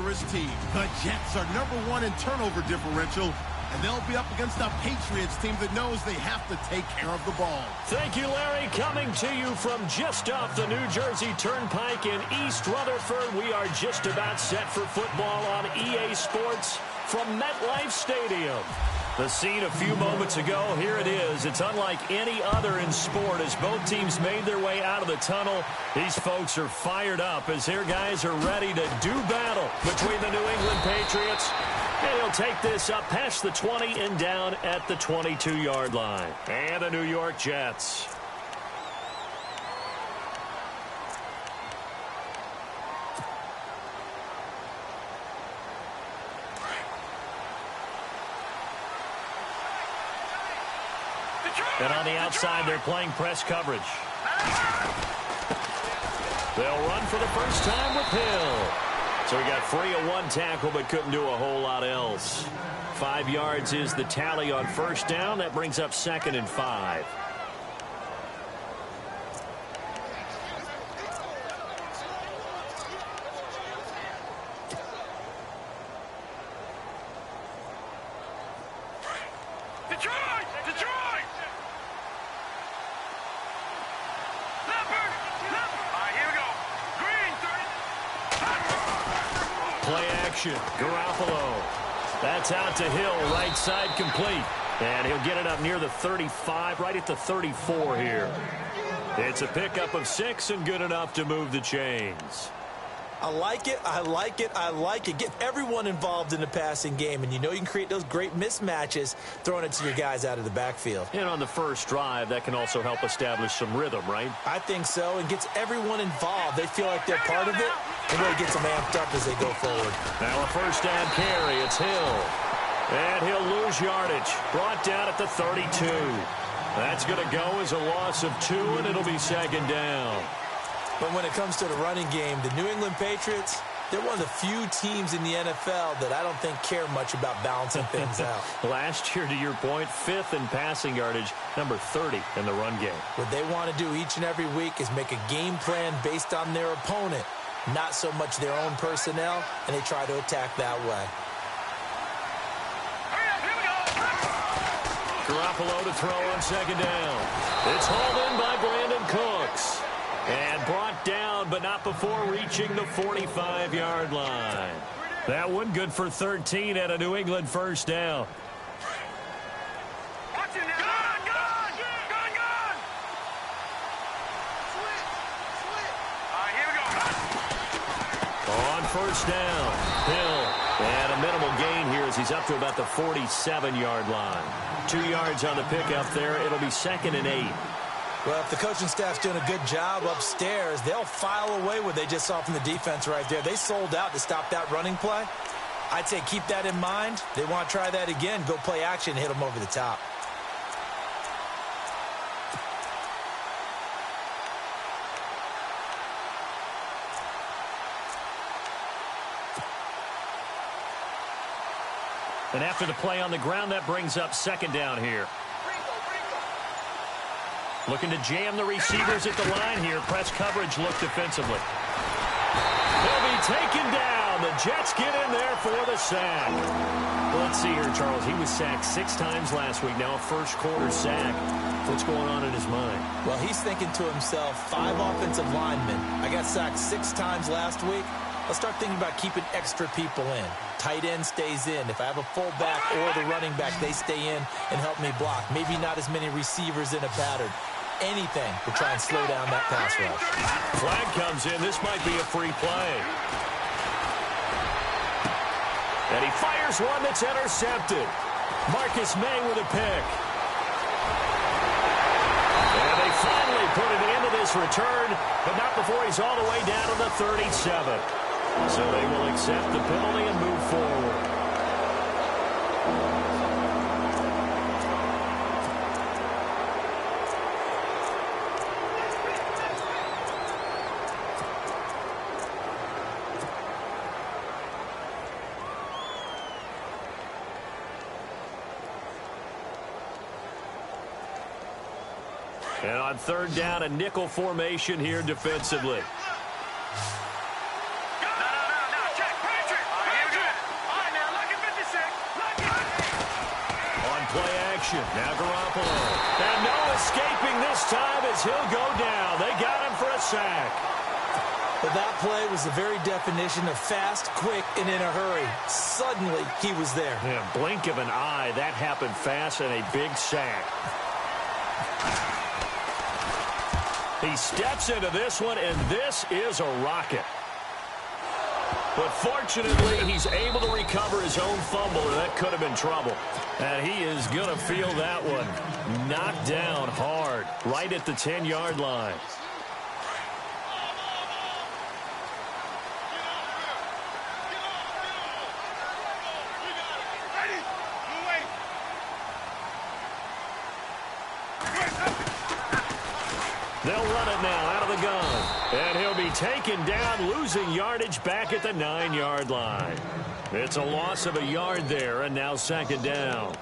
dangerous team. The Jets are #1 in turnover differential, and they'll be up against a Patriots team that knows they have to take care of the ball. Thank you, Larry. Coming to you from just off the New Jersey Turnpike in East Rutherford, we are just about set for football on EA Sports from MetLife Stadium. The scene a few moments ago, here it is. It's unlike any other in sport as both teams made their way out of the tunnel. These folks are fired up as their guys are ready to do battle between the New England Patriots. And he'll take this up past the 20 and down at the 22-yard line. And the New York Jets. And on the outside, they're playing press coverage. They'll run for the first time with Hill. So he got free of one tackle but couldn't do a whole lot else. 5 yards is the tally on first down. That brings up 2nd and 5. Garoppolo. That's out to Hill, right side complete. And he'll get it up near the 35, right at the 34 here. It's a pickup of 6 and good enough to move the chains. I like it, I like it, I like it. Get everyone involved in the passing game, and you know you can create those great mismatches throwing it to your guys out of the backfield. And on the first drive, that can also help establish some rhythm, right? I think so, and gets everyone involved. They feel like they're part of it, and really gets them amped up as they go forward. Now a first down carry, it's Hill. And he'll lose yardage. Brought down at the 32. That's going to go as a loss of 2, and it'll be 2nd down. But when it comes to the running game, the New England Patriots, they're one of the few teams in the NFL that I don't think care much about balancing things out. Last year, to your point, 5th in passing yardage, number 30 in the run game. What they want to do each and every week is make a game plan based on their opponent, not so much their own personnel, and they try to attack that way. Garoppolo to throw on 2nd down. It's hauled in by Brandon Cooks. And brought down, but not before reaching the 45-yard line. That one good for 13 at a New England first down. On first down, Hill. And a minimal gain here as he's up to about the 47-yard line. 2 yards on the pickup there. It'll be 2nd and 8. Well, if the coaching staff's doing a good job upstairs, they'll file away what they just saw from the defense right there. They sold out to stop that running play. I'd say keep that in mind. They want to try that again. Go play action and hit them over the top. And after the play on the ground, that brings up 2nd down here. Looking to jam the receivers at the line here. Press coverage look defensively. He'll be taken down. The Jets get in there for the sack. Well, let's see here, Charles. He was sacked 6 times last week. Now a first-quarter sack. What's going on in his mind? Well, he's thinking to himself, 5 offensive linemen. I got sacked 6 times last week. Let's start thinking about keeping extra people in. Tight end stays in. If I have a fullback or the running back, they stay in and help me block. Maybe not as many receivers in a pattern. Anything to try and slow down that pass rush. Flag comes in. This might be a free play. And he fires one that's intercepted. Marcus May with a pick. And they finally put it into this return, but not before he's all the way down to the 37. So they will accept the penalty and move forward. And on 3rd down, a nickel formation here defensively. play action. Now Garoppolo. And no escaping this time as he'll go down. They got him for a sack. But that play was the very definition of fast, quick, and in a hurry. Suddenly, he was there. Yeah, blink of an eye. That happened fast and a big sack. He steps into this one, and this is a rocket. But fortunately, he's able to recover his own fumble, or that could have been trouble. And he is going to feel that one. Knocked down hard, right at the 10-yard line. They'll run it now out of the gun. And he'll be taken down, losing yardage back at the 9-yard line. It's a loss of a yard there, and now second down.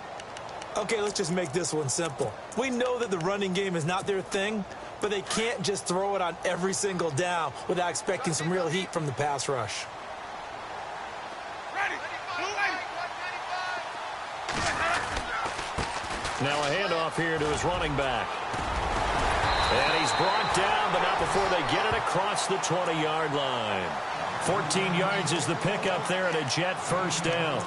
Okay, let's just make this one simple. We know that the running game is not their thing, but they can't just throw it on every single down without expecting some real heat from the pass rush. Now a handoff here to his running back. And he's brought down, but not before they get it across the 20-yard line. 14 yards is the pickup there and a Jet first down.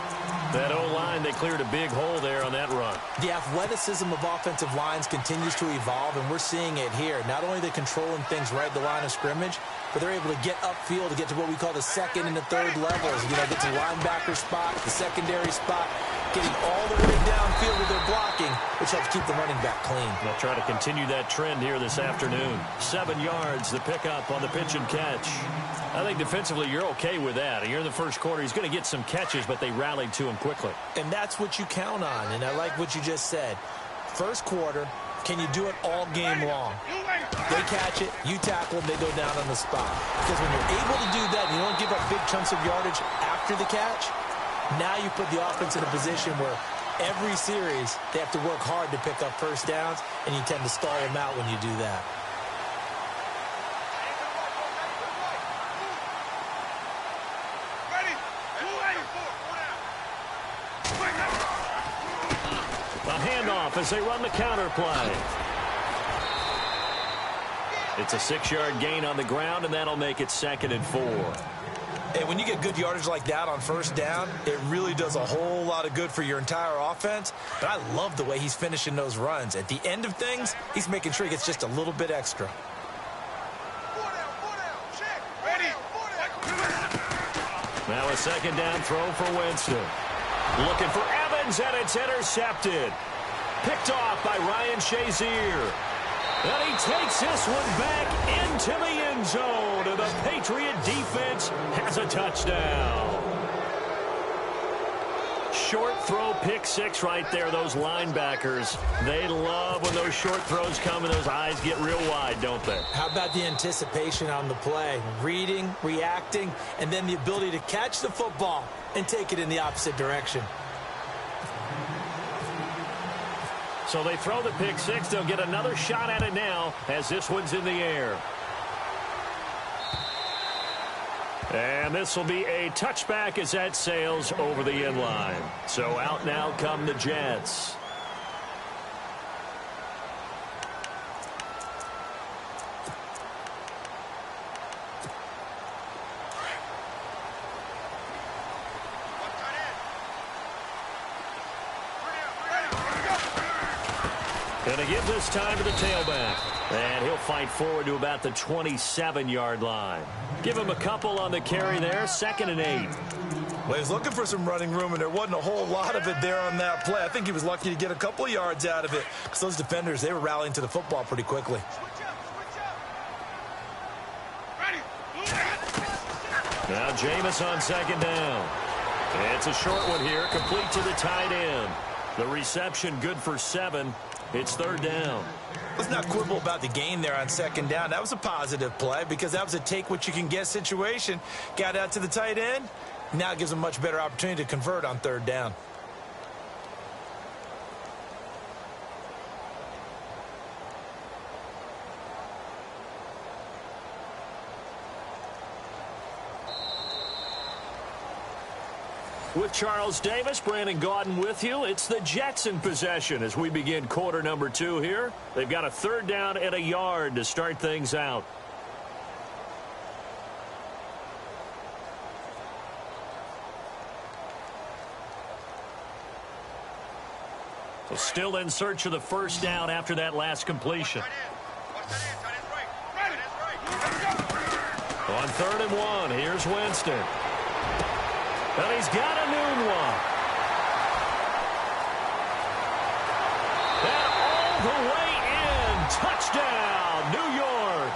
That O-line, they cleared a big hole there on that run. The athleticism of offensive lines continues to evolve, and we're seeing it here. Not only are they controlling things right at the line of scrimmage, but they're able to get upfield to get to what we call the second and the third levels. You know, get to the linebacker spot, the secondary spot, getting all the way downfield with their blocking, which helps keep the running back clean. They'll try to continue that trend here this afternoon. 7 yards, the pickup on the pitch and catch. I think defensively you're okay with that. You're in the first quarter. He's going to get some catches, but they rallied to him quickly. And that's what you count on, and I like what you just said. First quarter, can you do it all game long? They catch it, you tackle them, they go down on the spot. Because when you're able to do that, and you don't give up big chunks of yardage after the catch, now you put the offense in a position where every series they have to work hard to pick up first downs, and you tend to stall them out when you do that. A handoff as they run the counter play. It's a 6-yard gain on the ground, and that'll make it 2nd and 4. And when you get good yardage like that on first down, it really does a whole lot of good for your entire offense. But I love the way he's finishing those runs. At the end of things, he's making sure he gets just a little bit extra. Now a 2nd down throw for Winston. Looking for Evans, and it's intercepted. Picked off by Ryan Shazier. And he takes this one back into the end zone. And the Patriot defense has a touchdown. Short throw, pick six right there. Those linebackers, they love when those short throws come and those eyes get real wide, don't they? How about the anticipation on the play? Reading, reacting, and then the ability to catch the football and take it in the opposite direction. So they throw the pick six. They'll get another shot at it now as this one's in the air. And this will be a touchback as that sails over the end line. So out now come the Jets. Going to give this time to the tailback. And he'll fight forward to about the 27-yard line. Give him a couple on the carry there. 2nd and 8. Well, he's looking for some running room, and there wasn't a whole lot of it there on that play. I think he was lucky to get a couple of yards out of it because those defenders, they were rallying to the football pretty quickly. Now Jameis on 2nd down. It's a short one here, complete to the tight end. The reception good for 7. It's 3rd down. Let's not quibble about the gain there on 2nd down. That was a positive play because that was a take-what-you-can-get situation. Got out to the tight end. Now it gives him a much better opportunity to convert on 3rd down. With Charles Davis, Brandon Gaudin with you. It's the Jets in possession as we begin quarter number 2 here. They've got a 3rd down and a yard to start things out. So still in search of the 1st down after that last completion. On 3rd and 1, here's Winston. And he's got a noon one. And all the way in. Touchdown, New York.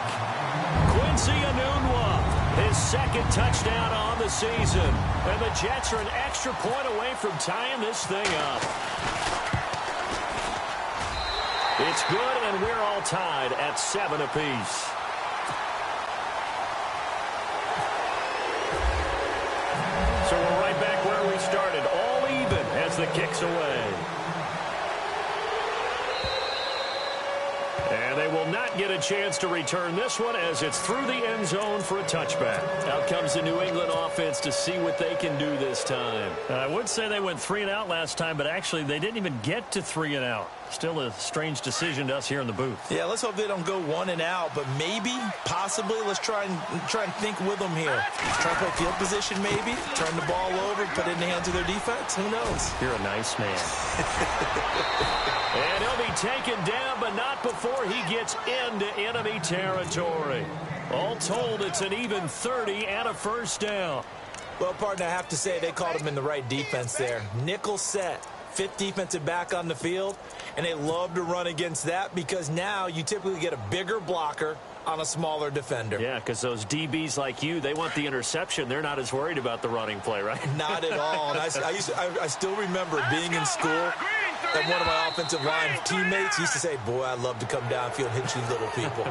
Quincy Enunwa, his 2nd touchdown on the season. And the Jets are an extra point away from tying this thing up. It's good, and we're all tied at 7 apiece. So we're right back where we started, all even as the kick's away. And they will not get a chance to return this one as it's through the end zone for a touchback. Out comes the New England offense to see what they can do this time. I would say they went 3 and out last time, but actually they didn't even get to 3 and out. Still a strange decision to us here in the booth. Yeah, let's hope they don't go 1 and out, but maybe, possibly, let's try and think with them here. Try to play field position maybe, turn the ball over, put it in the hands of their defense. Who knows? You're a nice man. And he'll be taken down, but not before he gets into enemy territory. All told, it's an even 30 and a 1st down. Well, partner, I have to say they called him in the right defense there. Nickel set. 5th defensive back on the field, and they love to run against that because now you typically get a bigger blocker on a smaller defender. Yeah, because those DBs like you, they want the interception. They're not as worried about the running play, right? Not at all. And I still remember being in school, and one of my offensive line teammates used to say, boy, I'd love to come downfield and hit you little people.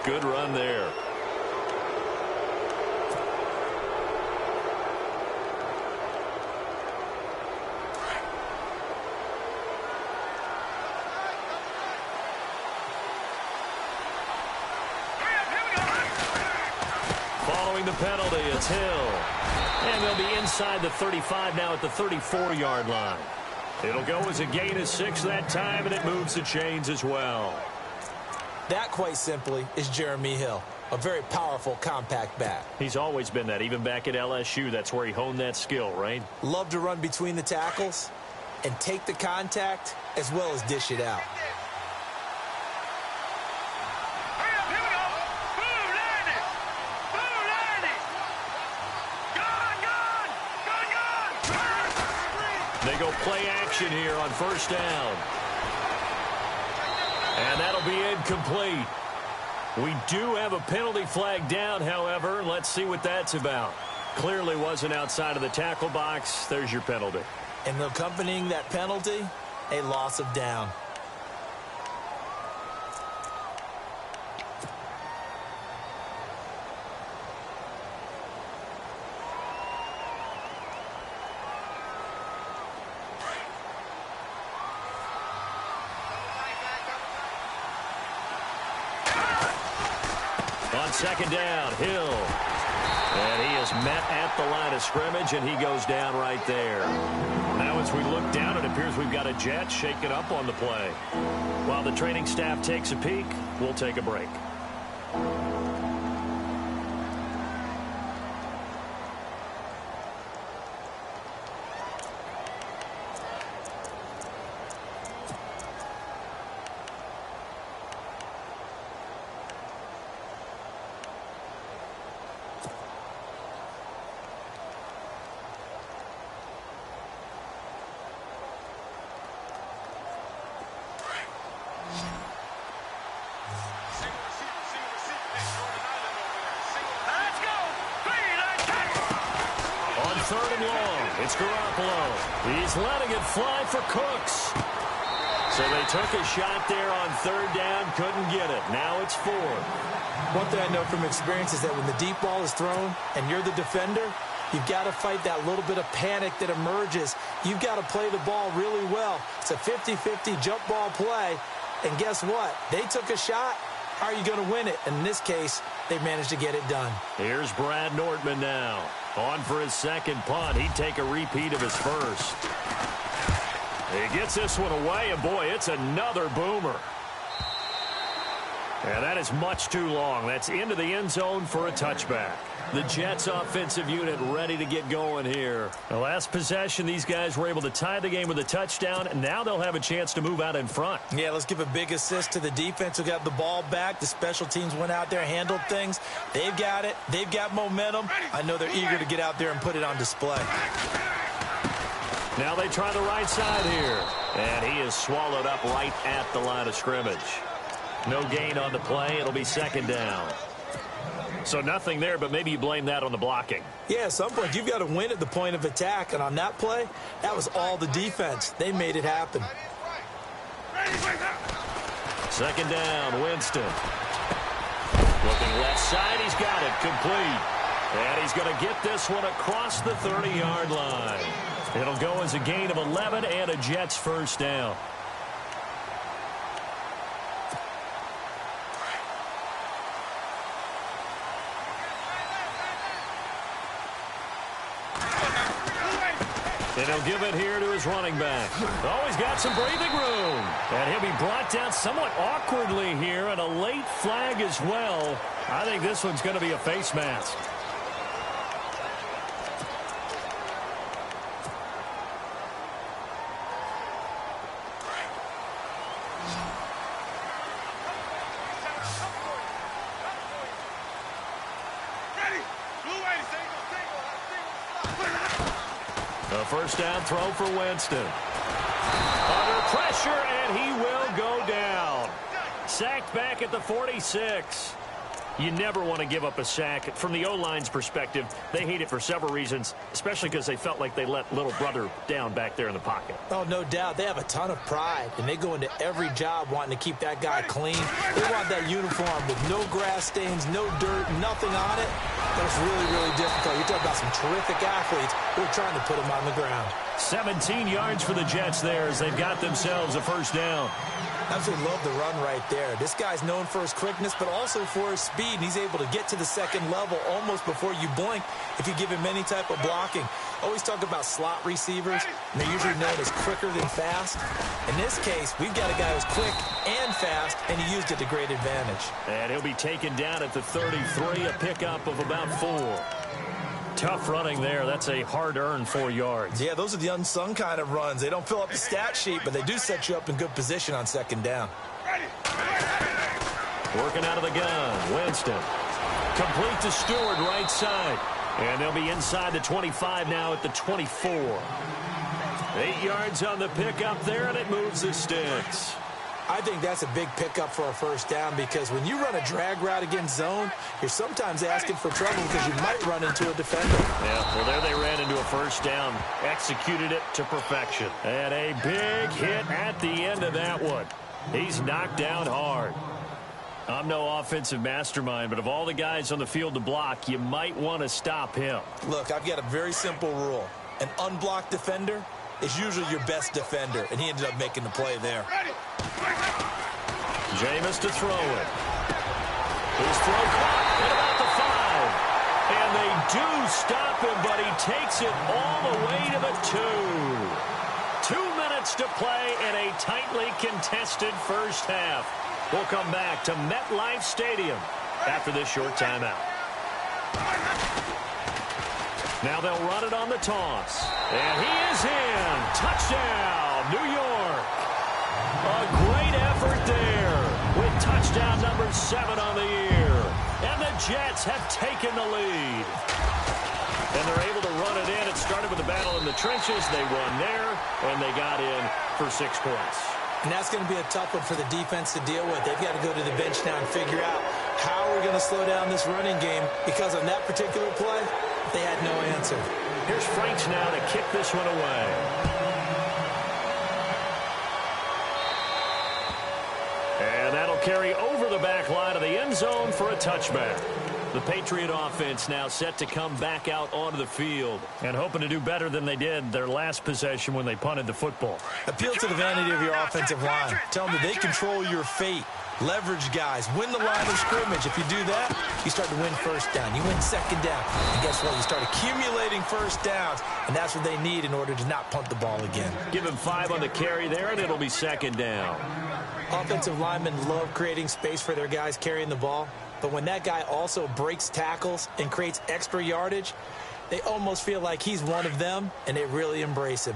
Good run there. The penalty, it's Hill. And they'll be inside the 35 now at the 34-yard line. It'll go as a gain of 6 that time, and it moves the chains as well. That, quite simply, is Jeremy Hill. A very powerful, compact back. He's always been that. Even back at LSU, that's where he honed that skill, right? Love to run between the tackles and take the contact as well as dish it out. They go play action here on 1st down. And that'll be incomplete. We do have a penalty flag down, however. Let's see what that's about. Clearly wasn't outside of the tackle box. There's your penalty. And accompanying that penalty, a loss of down. On 2nd down, Hill. And he is met at the line of scrimmage, and he goes down right there. Now as we look down, it appears we've got a Jet shaken up on the play. While the training staff takes a peek, we'll take a break. It's Garoppolo. He's letting it fly for Cooks. So they took a shot there on 3rd down, couldn't get it. Now it's 4th. One thing I know from experience is that when the deep ball is thrown and you're the defender, you've got to fight that little bit of panic that emerges. You've got to play the ball really well. It's a 50-50 jump ball play. And guess what? They took a shot. How are you going to win it? And in this case, they managed to get it done. Here's Brad Nordman now. On for his second punt. He'd take a repeat of his first. He gets this one away, and boy, it's another boomer. And that is much too long. That's into the end zone for a touchback. The Jets offensive unit ready to get going here. The last possession, these guys were able to tie the game with a touchdown, and now they'll have a chance to move out in front. Yeah, let's give a big assist to the defense who got the ball back. The special teams went out there, handled things. They've got it. They've got momentum. I know they're eager to get out there and put it on display. Now they try the right side here. And he is swallowed up right at the line of scrimmage. No gain on the play. It'll be second down. So nothing there, but maybe you blame that on the blocking. Yeah, at some point, you've got to win at the point of attack. And on that play, that was all the defense. They made it happen. Second down, Winston. Looking left side, he's got it, complete. And he's going to get this one across the 30-yard line. It'll go as a gain of 11 and a Jets first down. And he'll give it here to his running back. Oh, he's got some breathing room. And he'll be brought down somewhat awkwardly here, and a late flag as well. I think this one's going to be a face mask. A first down throw for Winston. Under pressure, and he will go down. Sacked back at the 46. You never want to give up a sack. From the O-line's perspective, they hate it for several reasons, especially because they felt like they let little brother down back there in the pocket. Oh, no doubt. They have a ton of pride, and they go into every job wanting to keep that guy clean. They want that uniform with no grass stains, no dirt, nothing on it. That's really, really difficult. You're talking about some terrific athletes who are trying to put him on the ground. 17 yards for the Jets there as they've got themselves a first down. Absolutely love the run right there. This guy's known for his quickness, but also for his speed. And he's able to get to the second level almost before you blink if you give him any type of blocking. Always talk about slot receivers, and they're usually known as quicker than fast. In this case, we've got a guy who's quick and fast, and he used it to great advantage. And he'll be taken down at the 33, a pickup of about 4. Tough running there. That's a hard-earned 4 yards. Yeah, those are the unsung kind of runs. They don't fill up the stat sheet, but they do set you up in good position on second down. Working out of the gun, Winston. Complete to Stewart, right side. And they'll be inside the 25 now at the 24. 8 yards on the pickup there, and it moves the sticks. I think that's a big pickup for a first down because when you run a drag route against zone, you're sometimes asking for trouble because you might run into a defender. Yeah, well, there they ran into a first down, executed it to perfection. And a big hit at the end of that one. He's knocked down hard. I'm no offensive mastermind, but of all the guys on the field to block, you might want to stop him. Look, I've got a very simple rule. An unblocked defender is usually your best defender, and he ended up making the play there. Jameis to throw it. His throw caught at about the 5. And they do stop him, but he takes it all the way to the 2. 2 minutes to play in a tightly contested first half. We'll come back to MetLife Stadium after this short timeout. Now they'll run it on the toss. And he is in. Touchdown, New York. A great effort there with touchdown number 7 on the year. And the Jets have taken the lead. And they're able to run it in. It started with a battle in the trenches. They won there, and they got in for 6 points. And that's going to be a tough one for the defense to deal with. They've got to go to the bench now and figure out how we're going to slow down this running game because on that particular play, they had no answer. Here's Franks now to kick this one away. And that'll carry over the back line of the end zone for a touchback. The Patriot offense now set to come back out onto the field and hoping to do better than they did their last possession when they punted the football. Appeal to the vanity of your offensive line. Tell them that they control your fate. Leverage guys. Win the line of scrimmage. If you do that, you start to win first down. You win second down. And guess what? You start accumulating first downs. And that's what they need in order to not punt the ball again. Give him 5 on the carry there, and it'll be second down. Offensive linemen love creating space for their guys carrying the ball. But when that guy also breaks tackles and creates extra yardage, they almost feel like he's one of them, and they really embrace him.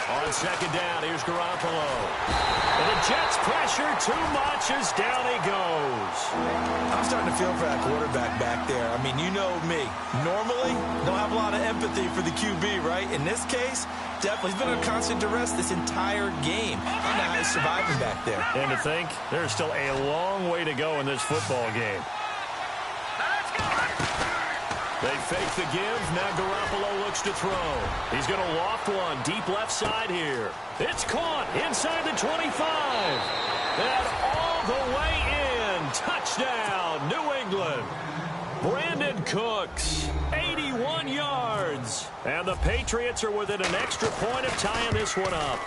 On second down, here's Garoppolo. And the Jets pressure too much as down he goes. I'm starting to feel for that quarterback back there. I mean, you know me. Normally, don't have a lot of empathy for the QB, right? In this case, definitely. He's been under constant duress this entire game. I don't know how he's surviving back there. And to think, there's still a long way to go in this football game. They fake the give. Now Garoppolo looks to throw. He's going to loft one deep left side here. It's caught inside the 25. And all the way in. Touchdown, New England. Brandon Cooks, 81 yards. And the Patriots are within an extra point of tying this one up.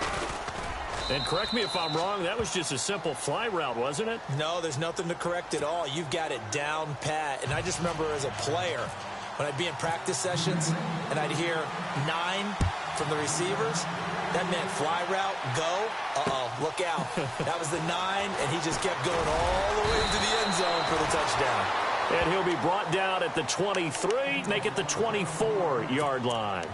And correct me if I'm wrong, that was just a simple fly route, wasn't it? No, there's nothing to correct at all. You've got it down pat. And I just remember as a player, when I'd be in practice sessions and I'd hear 9 from the receivers, that meant fly route, go, look out. That was the 9, and he just kept going all the way to the end zone for the touchdown. And he'll be brought down at the 23, make it the 24-yard line.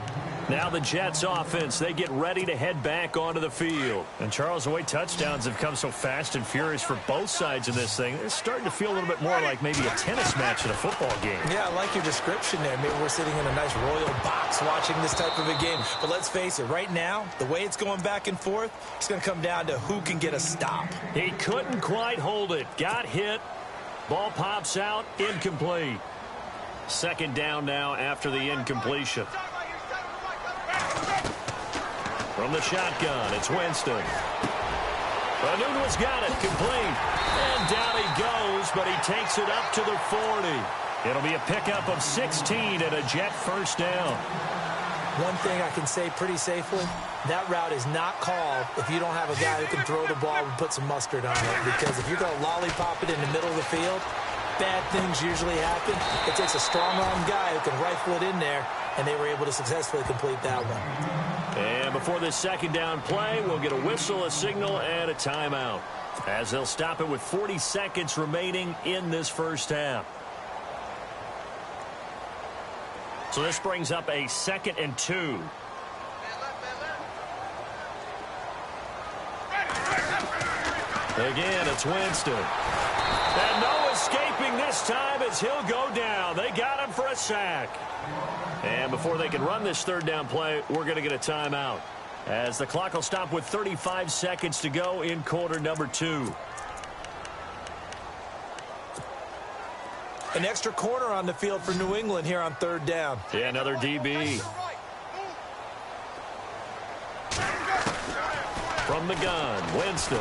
Now the Jets offense, they get ready to head back onto the field. And Charles, the way touchdowns have come so fast and furious for both sides in this thing, it's starting to feel a little bit more like maybe a tennis match in a football game. Yeah, I like your description there. Maybe we're sitting in a nice royal box watching this type of a game. But let's face it, right now, the way it's going back and forth, it's going to come down to who can get a stop. He couldn't quite hold it. Got hit. Ball pops out. Incomplete. Second down now after the incompletion. From the shotgun, it's Winston. Nunez got it, complete. And down he goes, but he takes it up to the 40. It'll be a pickup of 16 and a Jet first down. One thing I can say pretty safely, that route is not called if you don't have a guy who can throw the ball and put some mustard on it. Because if you're going to lollipop it in the middle of the field, bad things usually happen. It takes a strong-arm guy who can rifle it in there, and they were able to successfully complete that one. And before this second down play, we'll get a whistle, a signal, and a timeout, as they'll stop it with 40 seconds remaining in this first half. So this brings up a 2nd and 2. Again, it's Winston. And no escaping this time as he'll go down. They got him for a sack. And before they can run this third down play, we're going to get a timeout, as the clock will stop with 35 seconds to go in quarter number 2. An extra corner on the field for New England here on third down. Yeah, another DB. From the gun, Winston.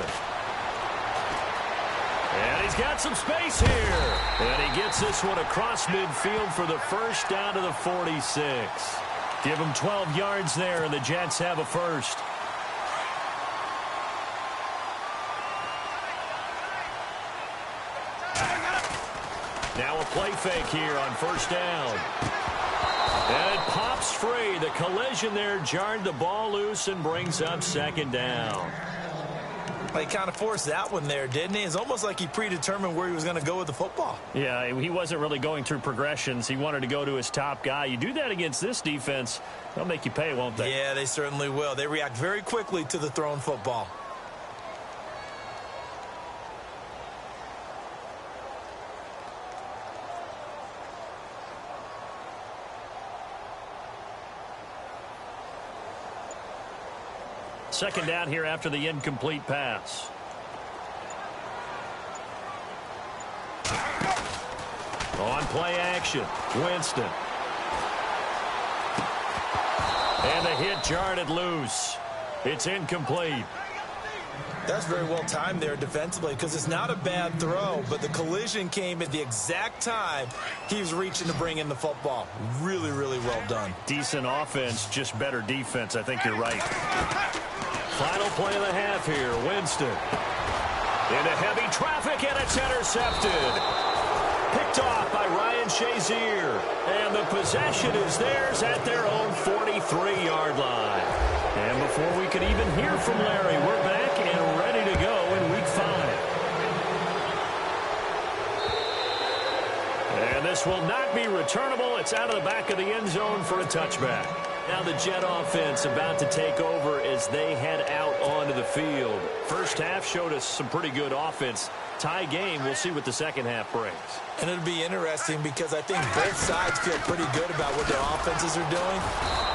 And he's got some space here. And he gets this one across midfield for the first down to the 46. Give him 12 yards there, and the Jets have a first. Now a play fake here on first down. And it pops free. The collision there jarred the ball loose and brings up second down. He kind of forced that one there, didn't he? It's almost like he predetermined where he was going to go with the football. Yeah, he wasn't really going through progressions. He wanted to go to his top guy. You do that against this defense, they'll make you pay, won't they? Yeah, they certainly will. They react very quickly to the thrown football. Second down here after the incomplete pass. On play action, Winston. And the hit jarred it loose. It's incomplete. That's very well timed there defensively because it's not a bad throw, but the collision came at the exact time he was reaching to bring in the football. Really, really well done. Decent offense, just better defense. I think you're right. Final play of the half here. Winston. Into heavy traffic, and it's intercepted. Picked off by Ryan Shazier. And the possession is theirs at their own 43-yard line. And before we could even hear from Larry, we're back and ready to go in Week 5. And this will not be returnable. It's out of the back of the end zone for a touchback. Now the Jet offense about to take over as they head out onto the field. First half showed us some pretty good offense. Tie game. We'll see what the second half brings. And it'll be interesting because I think both sides feel pretty good about what their offenses are doing.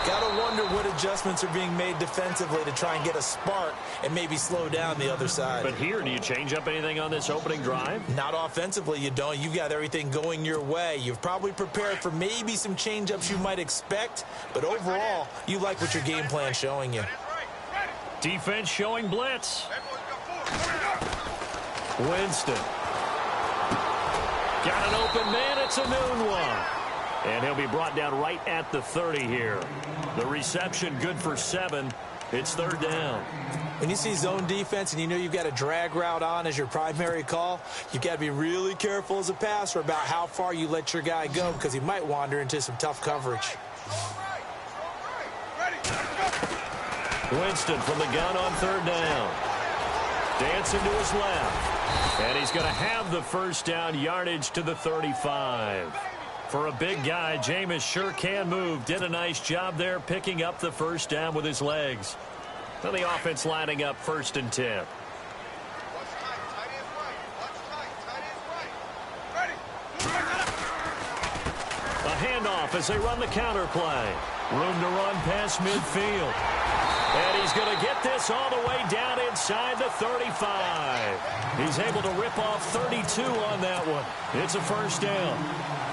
Got to wonder what adjustments are being made defensively to try and get a spark and maybe slow down the other side. But here, do you change up anything on this opening drive? Not offensively, you don't. You've got everything going your way. You've probably prepared for maybe some change-ups you might expect, but overall, you like what your game plan's showing you. Defense showing blitz. Winston. Got an open man. It's a noon one. And he'll be brought down right at the 30 here. The reception good for 7. It's third down. When you see zone defense and you know you've got a drag route on as your primary call, you've got to be really careful as a passer about how far you let your guy go because he might wander into some tough coverage. Winston from the gun on third down. Dancing to his left. And he's going to have the first down, yardage to the 35. For a big guy, Jameis sure can move. Did a nice job there picking up the first down with his legs. Now the offense lining up 1st and 10. A handoff as they run the counter play. Room to run past midfield. And he's going to get this all the way down inside the 35. He's able to rip off 32 on that one. It's a first down.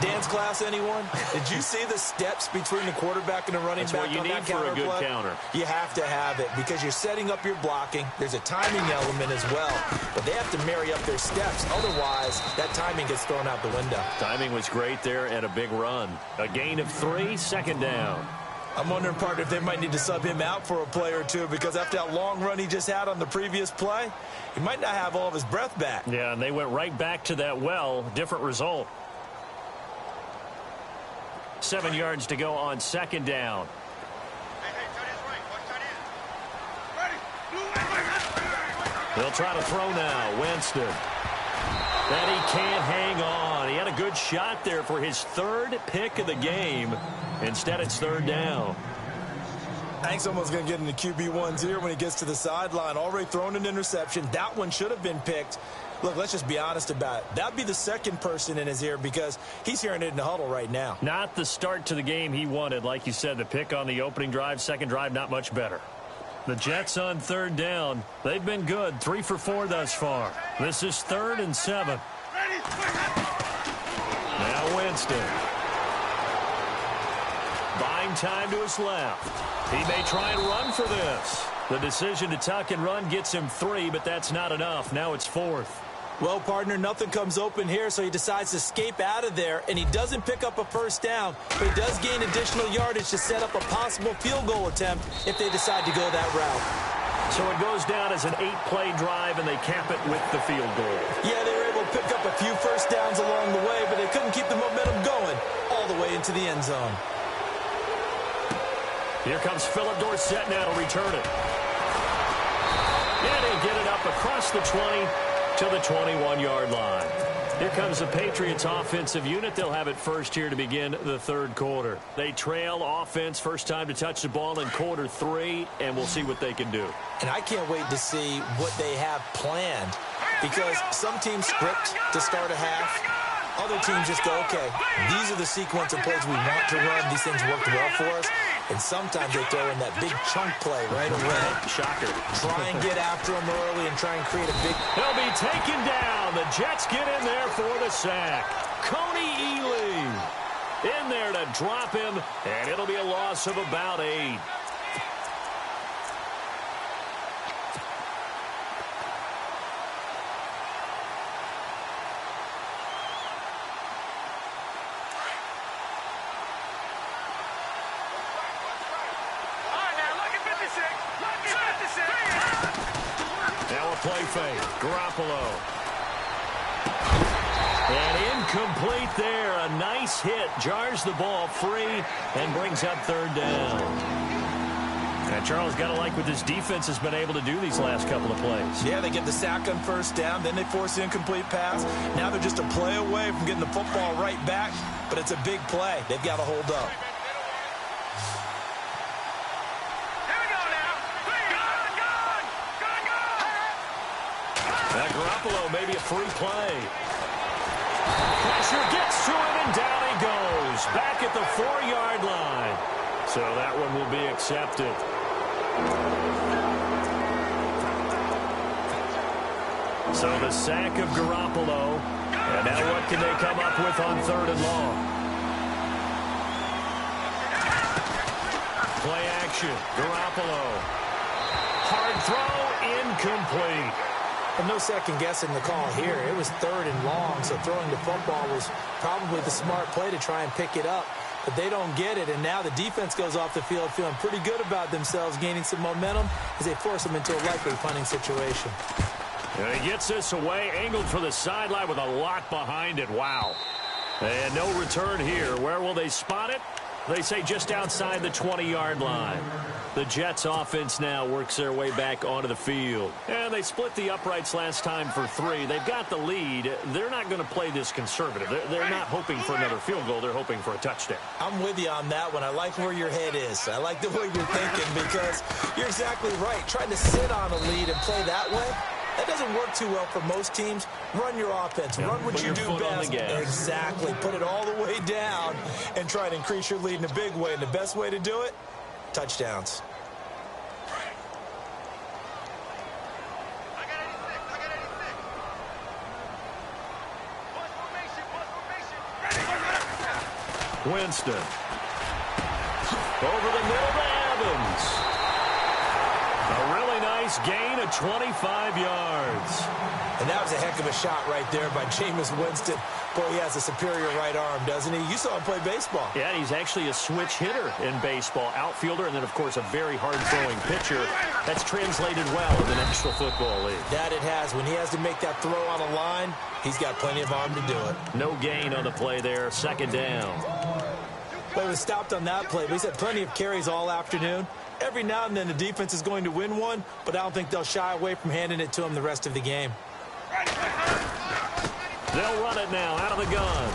Dance class, anyone? Did you see the steps between the quarterback and the running back on that counter play? That's what you need for a good counter. You have to have it because you're setting up your blocking. There's a timing element as well, but they have to marry up their steps. Otherwise, that timing gets thrown out the window. Timing was great there and a big run. A gain of 3, second down. I'm wondering, partner, if they might need to sub him out for a play or two because after that long run he just had on the previous play, he might not have all of his breath back. Yeah, and they went right back to that well. Different result. 7 yards to go on second down. They'll try to throw now. Winston. And he can't hang on. He had a good shot there for his 3rd pick of the game. Instead, it's third down. I think someone's going to get into QB1's ear when he gets to the sideline. Already thrown an interception. That one should have been picked. Look, let's just be honest about it. That'd be the second person in his ear because he's hearing it in the huddle right now. Not the start to the game he wanted. Like you said, the pick on the opening drive, second drive, not much better. The Jets on third down. They've been good. 3 for 4 thus far. This is 3rd and 7. Now Winston. Buying time to his left. He may try and run for this. The decision to tuck and run gets him 3, but that's not enough. Now it's 4th. Well, partner, nothing comes open here, so he decides to escape out of there, and he doesn't pick up a first down, but he does gain additional yardage to set up a possible field goal attempt if they decide to go that route. So it goes down as an 8-play drive, and they cap it with the field goal. Yeah, they were able to pick up a few first downs along the way, but they couldn't keep the momentum going all the way into the end zone. Here comes Philip Dorsett now to return it. And he'll get it up across the 20 to the 21-yard line. Here comes the Patriots offensive unit. They'll have it first here to begin the third quarter. They trail offense, first time to touch the ball in quarter 3, and we'll see what they can do. And I can't wait to see what they have planned because some teams script to start a half. Other teams just go, okay, these are the sequence of plays we want to run. These things worked well for us. And sometimes they throw in that big chunk play right away. Shocker. Try and get after them early and try and create a big... They'll be taken down. The Jets get in there for the sack. Coney Ely in there to drop him, and it'll be a loss of about 8. play fake. Garoppolo. And incomplete there. A nice hit. Jars the ball free and brings up third down. And Charles, got to like what this defense has been able to do these last couple of plays. Yeah, they get the sack on first down, then they force the incomplete pass. Now they're just a play away from getting the football right back, but it's a big play. They've got to hold up. That Garoppolo, maybe a free play. Pressure gets to him, and down he goes. Back at the 4-yard line. So that one will be accepted. So the sack of Garoppolo. And now what can they come up with on third and long? Play action. Garoppolo. Hard throw. Incomplete. And no second guessing the call here. It was third and long, so throwing the football was probably the smart play to try and pick it up. But they don't get it, and now the defense goes off the field feeling pretty good about themselves, gaining some momentum as they force them into a likely punting situation. And he gets this away, angled for the sideline with a lot behind it. Wow. And no return here. Where will they spot it? They say just outside the 20-yard line. The Jets offense now works their way back onto the field. And they split the uprights last time for 3. They've got the lead. They're not going to play this conservative. They're not hoping for another field goal. They're hoping for a touchdown. I'm with you on that one. I like where your head is. I like the way you're thinking because you're exactly right. Trying to sit on a lead and play that way, that doesn't work too well for most teams. Run your offense. Run what you do best. Exactly. Put it all the way down and try to increase your lead in a big way. And the best way to do it, touchdowns. Winston. Over the middle to Evans. A really nice gain of 25 yards. And that was a heck of a shot right there by Jameis Winston. Boy, he has a superior right arm, doesn't he? You saw him play baseball. Yeah, he's actually a switch hitter in baseball. Outfielder, and then, of course, a very hard-throwing pitcher. That's translated well in the National Football League. That it has. When he has to make that throw on a line, he's got plenty of arm to do it. No gain on the play there. Second down. Well, he was stopped on that play, but he's had plenty of carries all afternoon. Every now and then the defense is going to win one, but I don't think they'll shy away from handing it to him the rest of the game. They'll run it now out of the gun.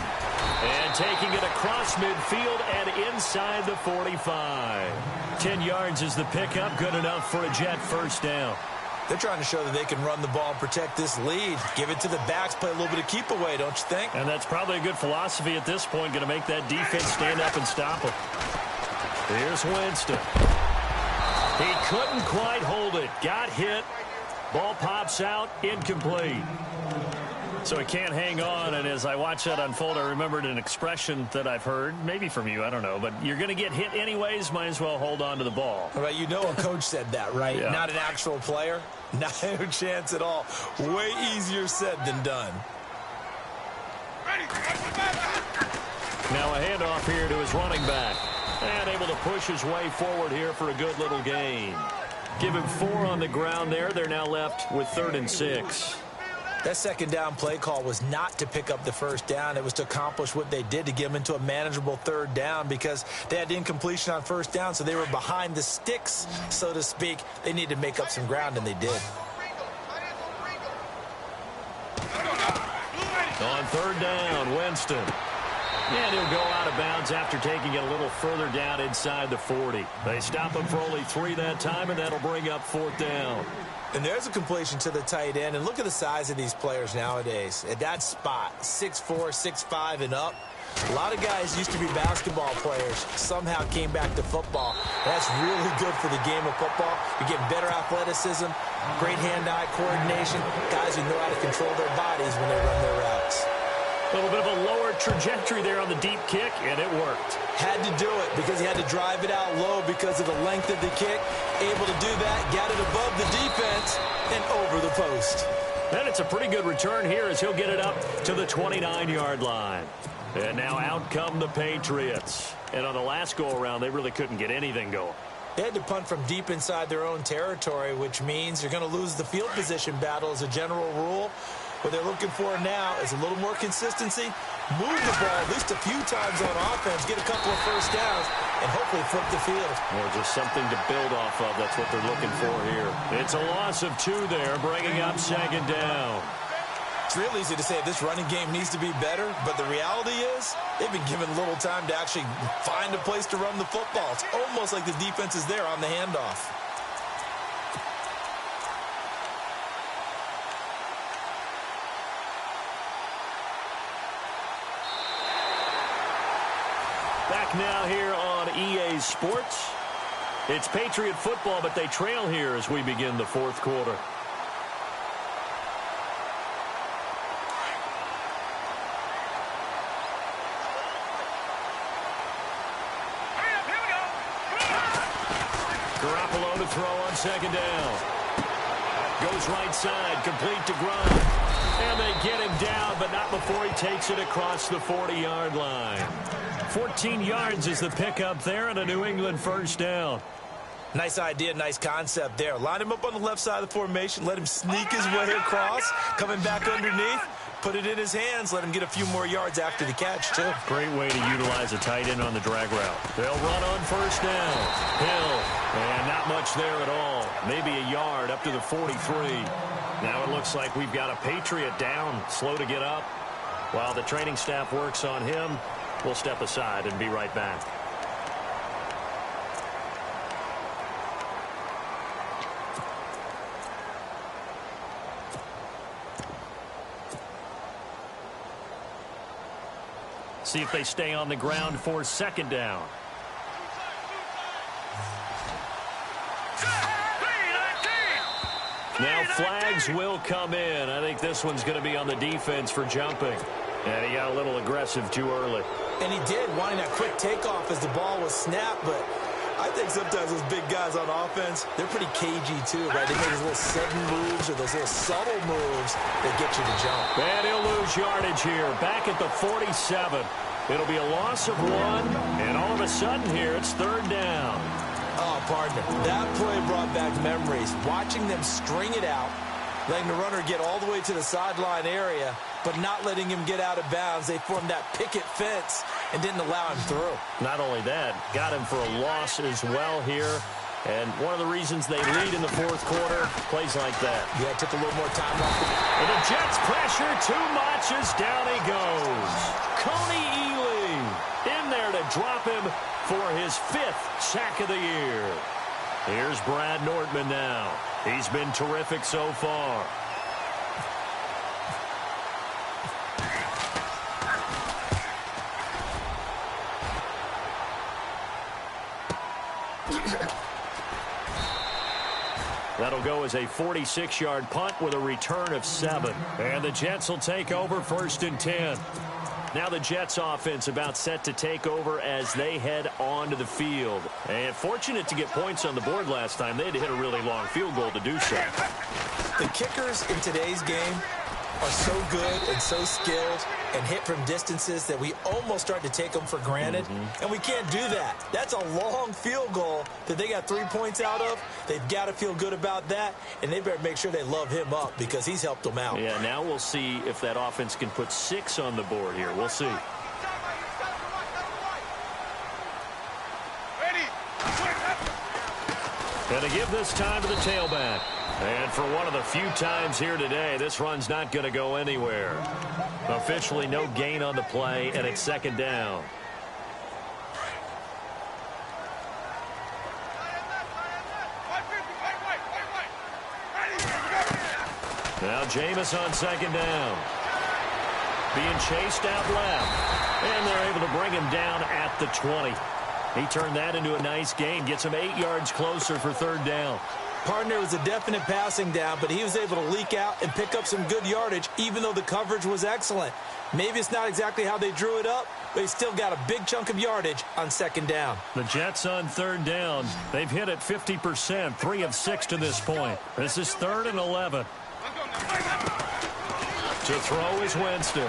And taking it across midfield and inside the 45. 10 yards is the pickup. Good enough for a Jet first down. They're trying to show that they can run the ball and protect this lead. Give it to the backs, play a little bit of keep away, don't you think? And that's probably a good philosophy at this point, going to make that defense stand up and stop them. Here's Winston. He couldn't quite hold it. Got hit. Ball pops out. Incomplete. So he can't hang on, and as I watch that unfold, I remembered an expression that I've heard, maybe from you, I don't know, but you're going to get hit anyways, might as well hold on to the ball. Right, you know a coach said that, right? Yeah. Not an actual player. Not a chance at all. Way easier said than done. Now a handoff here to his running back. And able to push his way forward here for a good little gain. Give him 4 on the ground there. They're now left with 3rd and 6. That second down play call was not to pick up the first down. It was to accomplish what they did to get them into a manageable 3rd down because they had incompletion on first down, so they were behind the sticks, so to speak. They needed to make up some ground, and they did. On 3rd down, Winston. And he'll go out of bounds after taking it a little further down inside the 40. They stop him for only 3 that time, and that'll bring up 4th down. And there's a completion to the tight end. And look at the size of these players nowadays. At that spot, 6'4", 6'5", and up. A lot of guys used to be basketball players, somehow came back to football. That's really good for the game of football. You're getting better athleticism, great hand-eye coordination, guys who know how to control their bodies when they run their routes. A little bit of a lower trajectory there on the deep kick, and it worked. Had to do it because he had to drive it out low because of the length of the kick. Able to do that, got it above the defense, and over the post. And it's a pretty good return here as he'll get it up to the 29-yard line. And now out come the Patriots. And on the last go-around, they really couldn't get anything going. They had to punt from deep inside their own territory, which means you're going to lose the field position battle as a general rule. What they're looking for now is a little more consistency, move the ball at least a few times on offense, get a couple of first downs, and hopefully flip the field. Or just something to build off of. That's what they're looking for here. It's a loss of 2 there, bringing up 2nd down. It's real easy to say this running game needs to be better, but the reality is they've been given little time to actually find a place to run the football. It's almost like the defense is there on the handoff. Back now here on EA Sports. It's Patriot football, but they trail here as we begin the 4th quarter. Garoppolo to throw on 2nd down. Goes right side, complete to Gronk. And they get him down, but not before he takes it across the 40-yard line. 14 yards is the pickup there and a New England 1st down. Nice idea, nice concept there. Line him up on the left side of the formation, let him sneak his way across, coming back underneath, put it in his hands, let him get a few more yards after the catch, too. Great way to utilize a tight end on the drag route. They'll run on 1st down. Hill, and not much there at all. Maybe a yard up to the 43. Now it looks like we've got a Patriot down, slow to get up. While the training staff works on him, we'll step aside and be right back. See if they stay on the ground for 2nd down. Now flags will come in. I think this one's going to be on the defense for jumping. And he got a little aggressive too early. And he did, wanting that quick takeoff as the ball was snapped, but I think sometimes those big guys on offense, they're pretty cagey too, right? They make those little sudden moves or those little subtle moves that get you to jump. And he'll lose yardage here, back at the 47. It'll be a loss of 1, and all of a sudden here, it's 3rd down. Oh, partner, that play brought back memories. Watching them string it out, letting the runner get all the way to the sideline area, but not letting him get out of bounds. They formed that picket fence and didn't allow him through. Not only that, got him for a loss as well here. And one of the reasons they lead in the 4th quarter, plays like that. Yeah, it took a little more time off. And the Jets pressure too much as down he goes. Coney Ely in there to drop him for his 5th sack of the year. Here's Brad Nortman now. He's been terrific so far. That'll go as a 46-yard punt with a return of 7. And the Jets will take over 1st and 10. Now the Jets offense about set to take over as they head onto the field. And fortunate to get points on the board last time. They had to hit a really long field goal to do so. The kickers in today's game are so good and so skilled and hit from distances that we almost start to take them for granted. And we can't do that. That's a long field goal that they got 3 points out of. They've got to feel good about that, and they better make sure they love him up because he's helped them out. Yeah, now we'll see if that offense can put 6 on the board here. We'll see. And to give this time to the tailback. And for one of the few times here today, this run's not going to go anywhere. Officially no gain on the play, and it's 2nd down. Now Jameis on 2nd down. Being chased out left. And they're able to bring him down at the 20. He turned that into a nice gain. Gets him 8 yards closer for 3rd down. Partner was a definite passing down, but he was able to leak out and pick up some good yardage, even though the coverage was excellent. Maybe it's not exactly how they drew it up, but he still got a big chunk of yardage on 2nd down. The Jets on 3rd down. They've hit it 50%, 3 of 6 to this point. This is 3rd and 11. To throw is Winston.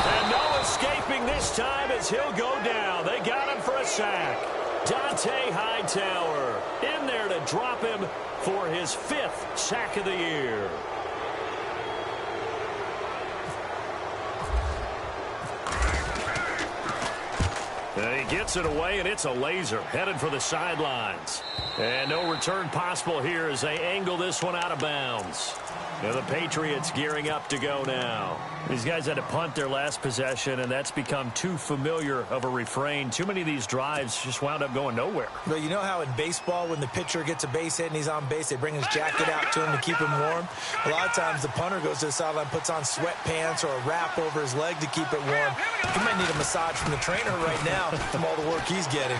And no escaping this time as he'll go down. They got him for a sack. Dante Hightower in there to drop him for his 5th sack of the year. And he gets it away, and it's a laser headed for the sidelines. And no return possible here as they angle this one out of bounds. Now the Patriots gearing up to go now. These guys had to punt their last possession, and that's become too familiar of a refrain. Too many of these drives just wound up going nowhere. But you know how in baseball, when the pitcher gets a base hit and he's on base, they bring his jacket out to him to keep him warm? A lot of times the punter goes to the sideline, puts on sweatpants or a wrap over his leg to keep it warm. He might need a massage from the trainer right now from all the work he's getting.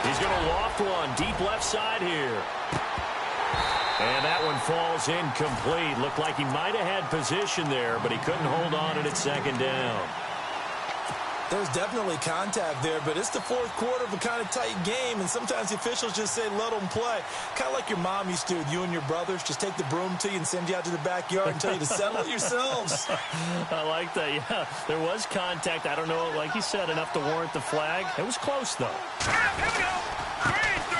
He's going to loft one deep left side here. And that one falls incomplete. Looked like he might have had position there, but he couldn't hold on and it's 2nd down. There's definitely contact there, but it's the 4th quarter of a kind of tight game, and sometimes the officials just say, let them play. Kind of like your mom used to with you and your brothers. Just take the broom to you and send you out to the backyard and tell you to settle it yourselves. I like that, yeah. There was contact. I don't know, like you said, enough to warrant the flag. It was close, though.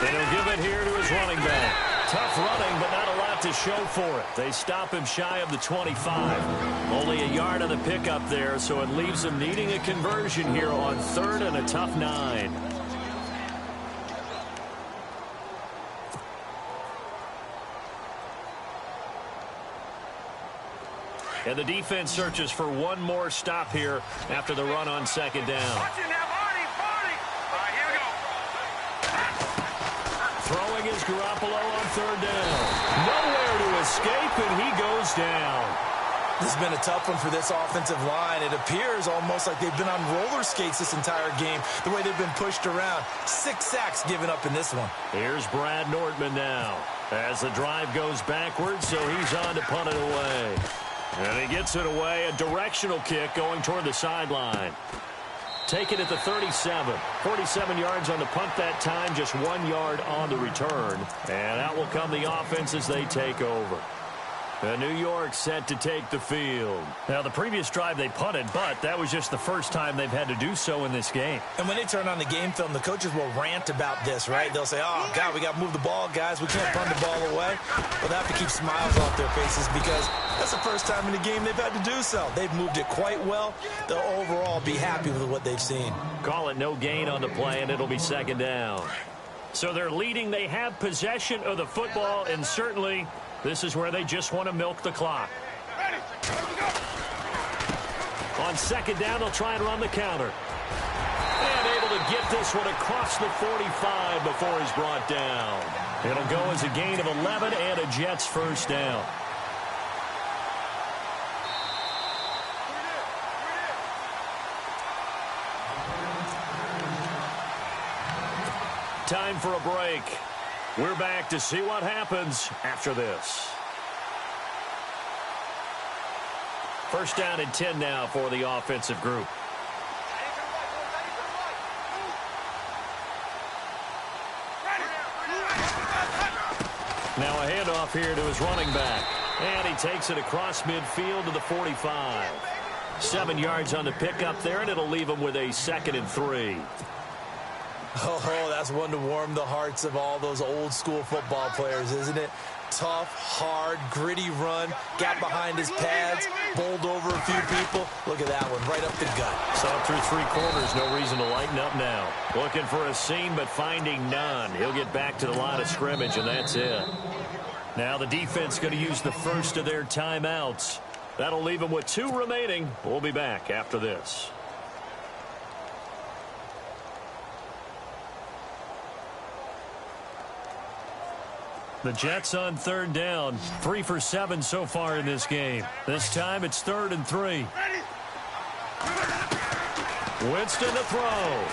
And he'll give it here to his running back. Tough running, but not a lot to show for it. They stop him shy of the 25. Only a yard on the pickup there, so it leaves him needing a conversion here on 3rd and a tough 9. And the defense searches for one more stop here after the run on 2nd down. Throwing is Garoppolo on 3rd down. Nowhere to escape, and he goes down. This has been a tough one for this offensive line. It appears almost like they've been on roller skates this entire game, the way they've been pushed around. 6 sacks given up in this one. Here's Brad Nortman now as the drive goes backwards, so he's on to punt it away. And he gets it away, a directional kick going toward the sideline. Taken at the 37. 47 yards on the punt that time, just 1 yard on the return. And out will come the offense as they take over. And New York set to take the field. Now, the previous drive they punted, but that was just the first time they've had to do so in this game. And when they turn on the game film, the coaches will rant about this, right? They'll say, oh, God, we got to move the ball, guys. We can't punt the ball away. But they have to keep smiles off their faces because that's the first time in the game they've had to do so. They've moved it quite well. They'll overall be happy with what they've seen. Call it no gain on the play, and it'll be 2nd down. So they're leading. They have possession of the football, and certainly this is where they just want to milk the clock. On 2nd down, they'll try and run the counter. And able to get this one across the 45 before he's brought down. It'll go as a gain of 11 and a Jets 1st down. Time for a break. We're back to see what happens after this. 1st down and 10 now for the offensive group. Now a handoff here to his running back. And he takes it across midfield to the 45. 7 yards on the pickup there, and it'll leave him with a 2nd and 3. Oh, that's one to warm the hearts of all those old school football players, isn't it? Tough, hard, gritty run, got behind his pads, bowled over a few people. Look at that one, right up the gut. Saw through 3 quarters, no reason to lighten up now. Looking for a seam, but finding none. He'll get back to the line of scrimmage, and that's it. Now the defense going to use the first of their timeouts. That'll leave them with 2 remaining. We'll be back after this. The Jets on 3rd down. 3 for 7 so far in this game. This time it's 3rd and 3. Winston to throw.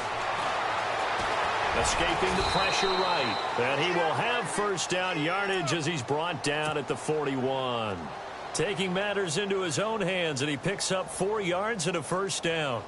Escaping the pressure right. And he will have 1st down yardage as he's brought down at the 41. Taking matters into his own hands, and he picks up 4 yards and a 1st down.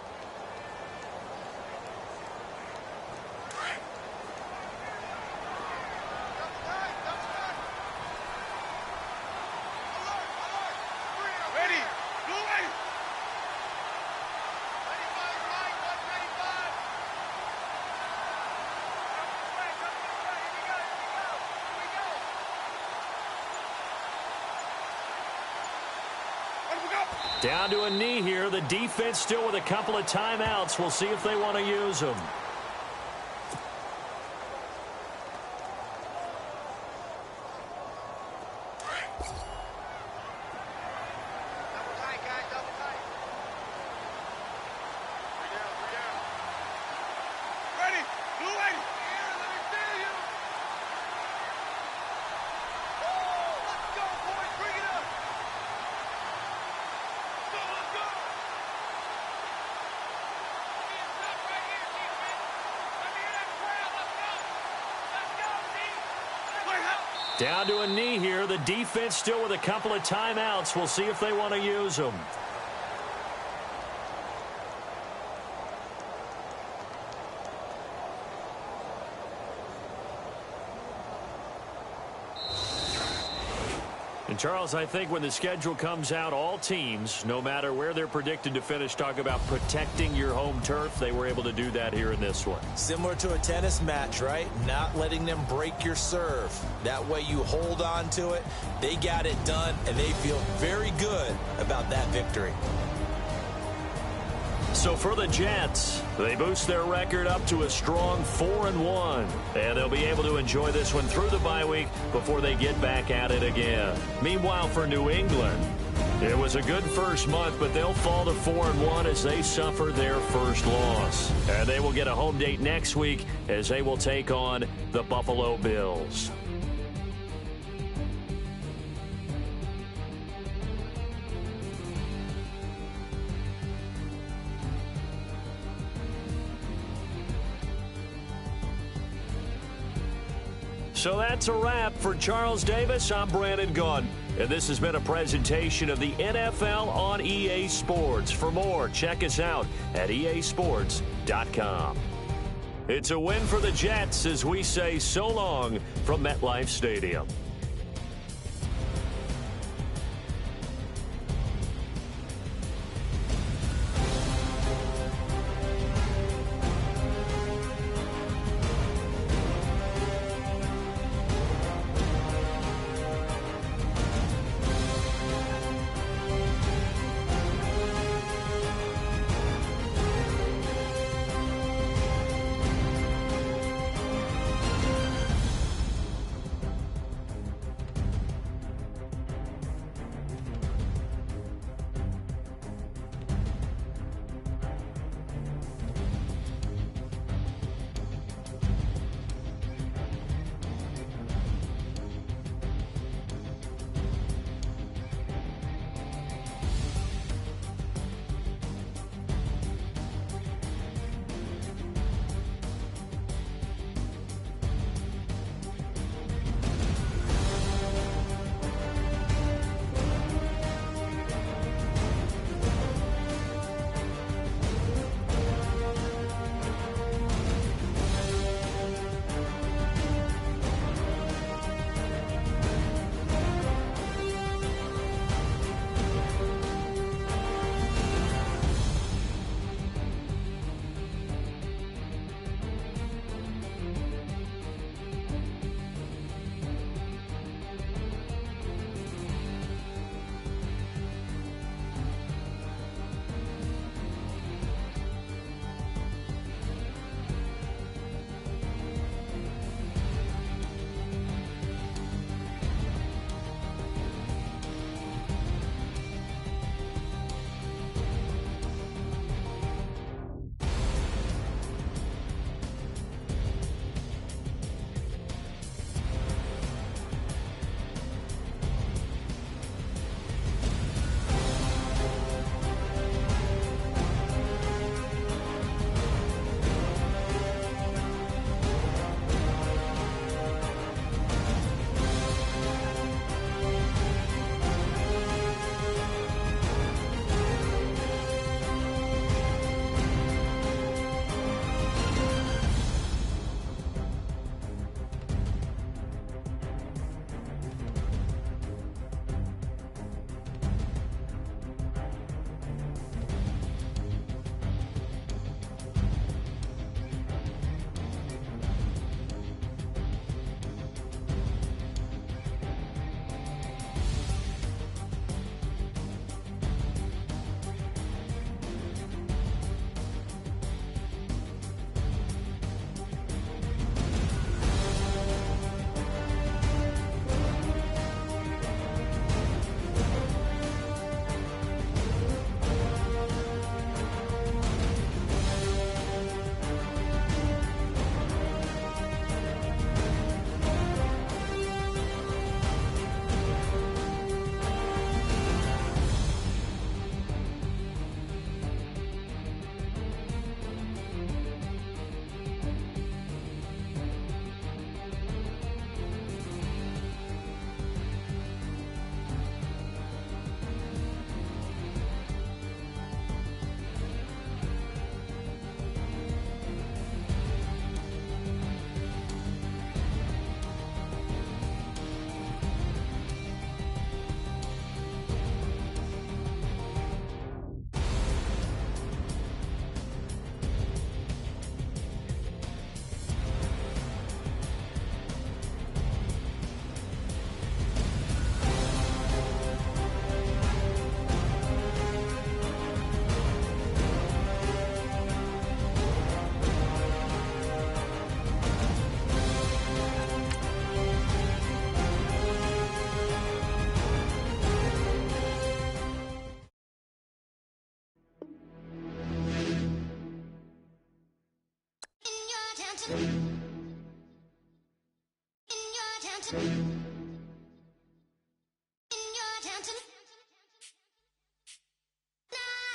Down to a knee here. The defense still with a couple of timeouts. We'll see if they want to use them. Down to a knee here. The defense still with a couple of timeouts. We'll see if they want to use them. And Charles, I think when the schedule comes out, all teams, no matter where they're predicted to finish, talk about protecting your home turf. They were able to do that here in this one. Similar to a tennis match, right? Not letting them break your serve. That way you hold on to it. They got it done, and they feel very good about that victory. So for the Jets, they boost their record up to a strong 4-1. And they'll be able to enjoy this one through the bye week before they get back at it again. Meanwhile, for New England, it was a good first month, but they'll fall to 4-1 as they suffer their first loss. And they will get a home date next week as they will take on the Buffalo Bills. So that's a wrap. For Charles Davis, I'm Brandon Gaudin. And this has been a presentation of the NFL on EA Sports. For more, check us out at easports.com. It's a win for the Jets as we say so long from MetLife Stadium.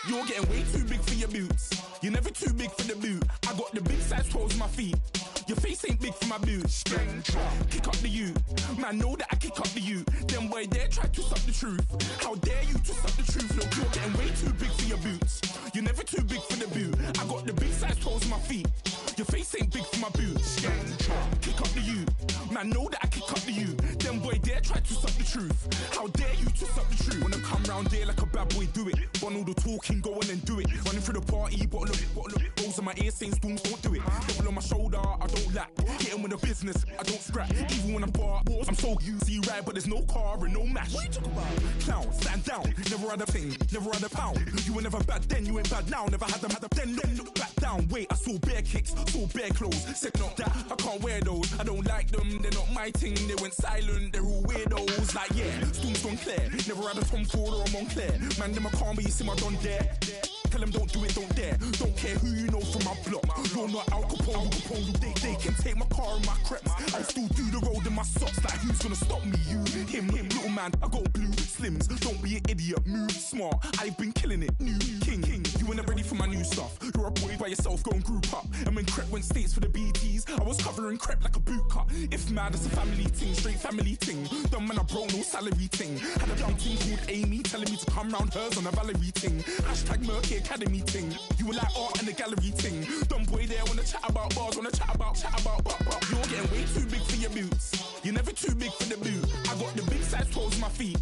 You're getting way too big for your boots. You're never too big for the boot. I got the big size toes on my feet. Your face ain't big for my boots. Kick up the you. Man, know that I kick up the you. Them boy dare try to stop the truth. How dare you to stop the truth? Look, you're getting way too big for your boots. You're never too big for the boot. I got the big size toes on my feet. Your face ain't big for my boots. Kick up the you. Man, know that I kick up the you. Them boy dare try to stop the truth. How dare you to stop the truth? When I come round there like a bad boy, do it. Want all the talking, go on and do it. Running through the party, bottle up. Rolls in my ear saying storms, don't do it. Double on my shoulder, I don't lack. Getting with the business, I don't scrap. Even when I'm bar, I'm so easy right, but there's no car and no match. What you talk about? Clown, stand down. Never had a thing, never had a pound. You were never bad then, you ain't bad now. Never had them, then look back down. Wait, I saw bare kicks, saw bare clothes. Said not that, I can't wear those. I don't like them, they're not my thing. They went silent, they're all weirdos. Like yeah, storms gone clear. Never had a Tom Ford or a Montclair. Man, them I can't be, you see my done there. Tell them don't do it, don't dare. Don't care who you know from my block. You're not Al Capone, they can take my car and my creps. I still do the road in my socks. Like who's gonna stop me? You, him, little man. I got blue slims. Don't be an idiot, move smart. I've been killing it, new king. You were never ready for my new stuff. You're a boy by yourself, go and group up. And when Crep went states for the BTs, I was covering Crep like a boot cut. If mad, it's a family ting, straight family ting. Dumb man, I broke no salary ting. Had a young ting called Amy telling me to come round hers on a Valerie ting. Hashtag Murky Academy ting. You were like art and the gallery ting. Dumb boy there wanna chat about bars, wanna chat about. You're getting way too big for your boots. You're never too big for the boot. I got the big size toes on my feet.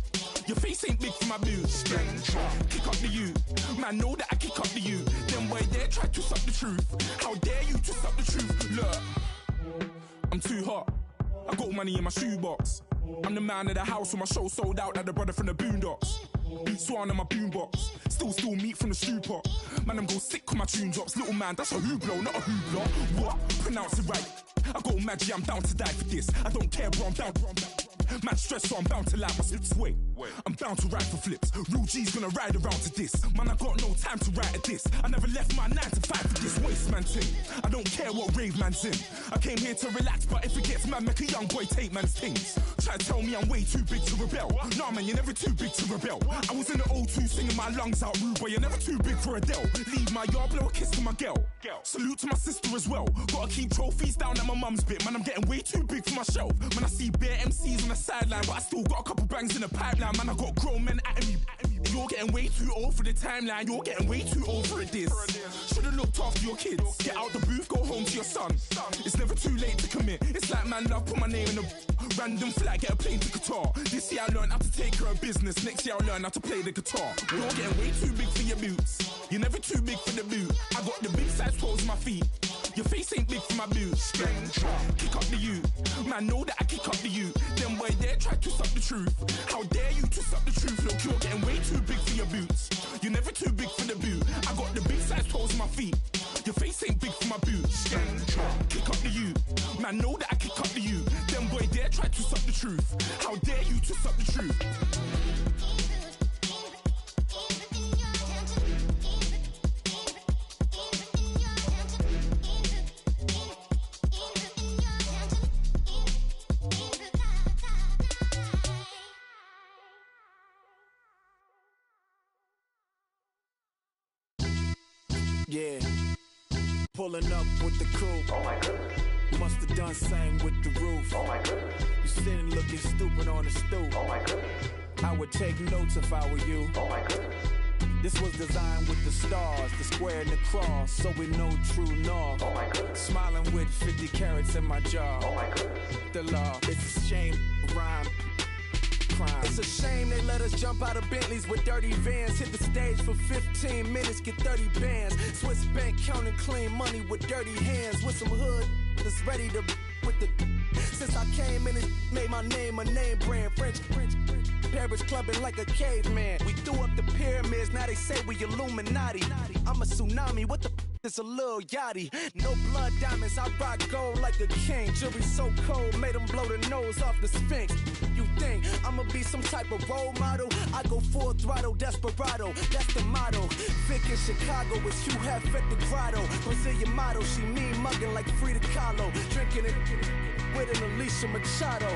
Your face ain't big for my boots. Kick up the you. Man, know that I kick up the you. Them boy there try to stop the truth. How dare you to stop the truth? Look, I'm too hot. I got money in my shoebox. I'm the man of the house when my show sold out like the brother from the Boondocks. Beat Swan in my boombox. Still meat from the stew pot. Man, I'm go sick with my tune drops. Little man, that's a hooplo, not a hoopla. What? Pronounce it right. I got Maggie, I'm down to die for this. I don't care, bro, I'm down. Man stressed, so I'm bound to like my slips. Wait, I'm bound to ride for flips. Real G's gonna ride around to this. Man, I got no time to write at this. I never left my 9 to 5 for this waste man thing. I don't care what rave man's in. I came here to relax, but if it gets mad, make a young boy take man's things. Try to tell me I'm way too big to rebel. Nah, man, you're never too big to rebel. I was in the O2 singing my lungs out rude, but you're never too big for Adele. Leave my yard, blow a kiss to my girl. Salute to my sister as well. Gotta keep trophies down at my mum's bit. Man, I'm getting way too big for my shelf. Man, I see bare MCs on the sideline, but I still got a couple bangs in the pipeline. Man, I got grown men at me. You're getting way too old for the timeline. You're getting way too old for a diss. Should've looked after your kids. Get out the booth, go home to your son. It's never too late to commit. It's like man love, put my name in a random flat, get a plane to Qatar. This year I learned how to take care of business. Next year I'll learn how to play the guitar. You're getting way too big for your boots. You're never too big for the boot. I got the big size toes on my feet. Your face ain't big for my boots. Kick up the you. Man, know that I kick up the you. Them boy there try to stop the truth. How dare you to stop the truth? Look, you're getting way too big for your boots. You're never too big for the boot. I got the big size toes on my feet. Your face ain't big for my boots. Kick up the you. Man, know that I kick up the you. Them boy there try to stop the truth. How dare you to stop the truth? Yeah, pulling up with the coupe. Oh my goodness. Must have done same with the roof. Oh my goodness. You sitting looking stupid on the stoop. Oh my goodness. I would take notes if I were you. Oh my goodness. This was designed with the stars, the square and the cross, so we know true north. Oh my goodness. Smiling with 50 carats in my jaw. Oh my goodness. The law, it's a shame, rhyme. Crime. It's a shame they let us jump out of Bentleys with dirty vans. Hit the stage for 15 minutes, get 30 bands. Swiss bank counting clean money with dirty hands. With some hood that's ready to with the. Since I came in, it made my name a name brand. French. Paris clubbing like a caveman. We threw up the pyramids, now they say we Illuminati. I'm a tsunami, what the it's a little yachty. No blood diamonds, I rock gold like a king. Jewelry so cold, made them blow the nose off the Sphinx. You think I'ma be some type of role model? I go full throttle, desperado, that's the motto. Vic in Chicago is Hugh Hef at the grotto. Brazilian model, she mean mugging like Frida Kahlo. Drinking it with an Alicia Machado.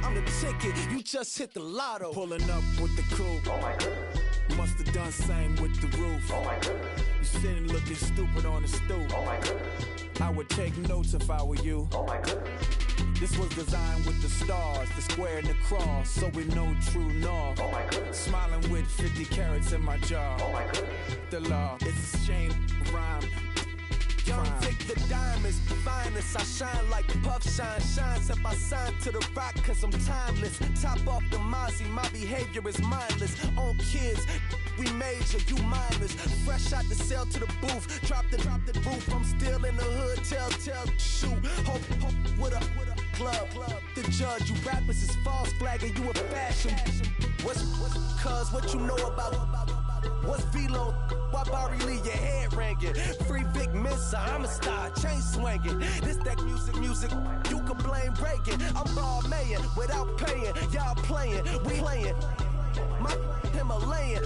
I'm the ticket, you just hit the lotto. Pulling up with the coupe. Oh my goodness. Must have done same with the roof. Oh my goodness. You sitting looking stupid on the stoop. Oh my goodness. I would take notes if I were you. Oh my goodness. This was designed with the stars, the square and the cross, so we know true north. Oh my goodness. Smiling with 50 carats in my jaw. Oh my goodness. The law, it's a shame, rhyme. Young Vic, the diamonds, the finest. I shine like puff shine, shines if I sign to the rock, cause I'm timeless. Top off the Mozzie, my behavior is mindless. On kids, we major, you mindless. Fresh out the cell to the booth, drop the roof. I'm still in the hood, tell, shoot. Hope, with a club. The judge, you rappers is false flagging, you a fashion. What's cuz, what you know about? What's Velo? Why Barry Lee, your head ringing? Free Vic Mensa, I'm a star, chain swinging. This that music, you can blame Reagan. I'm ball mayin' without paying. Y'all playing, we playing. My Himalayan.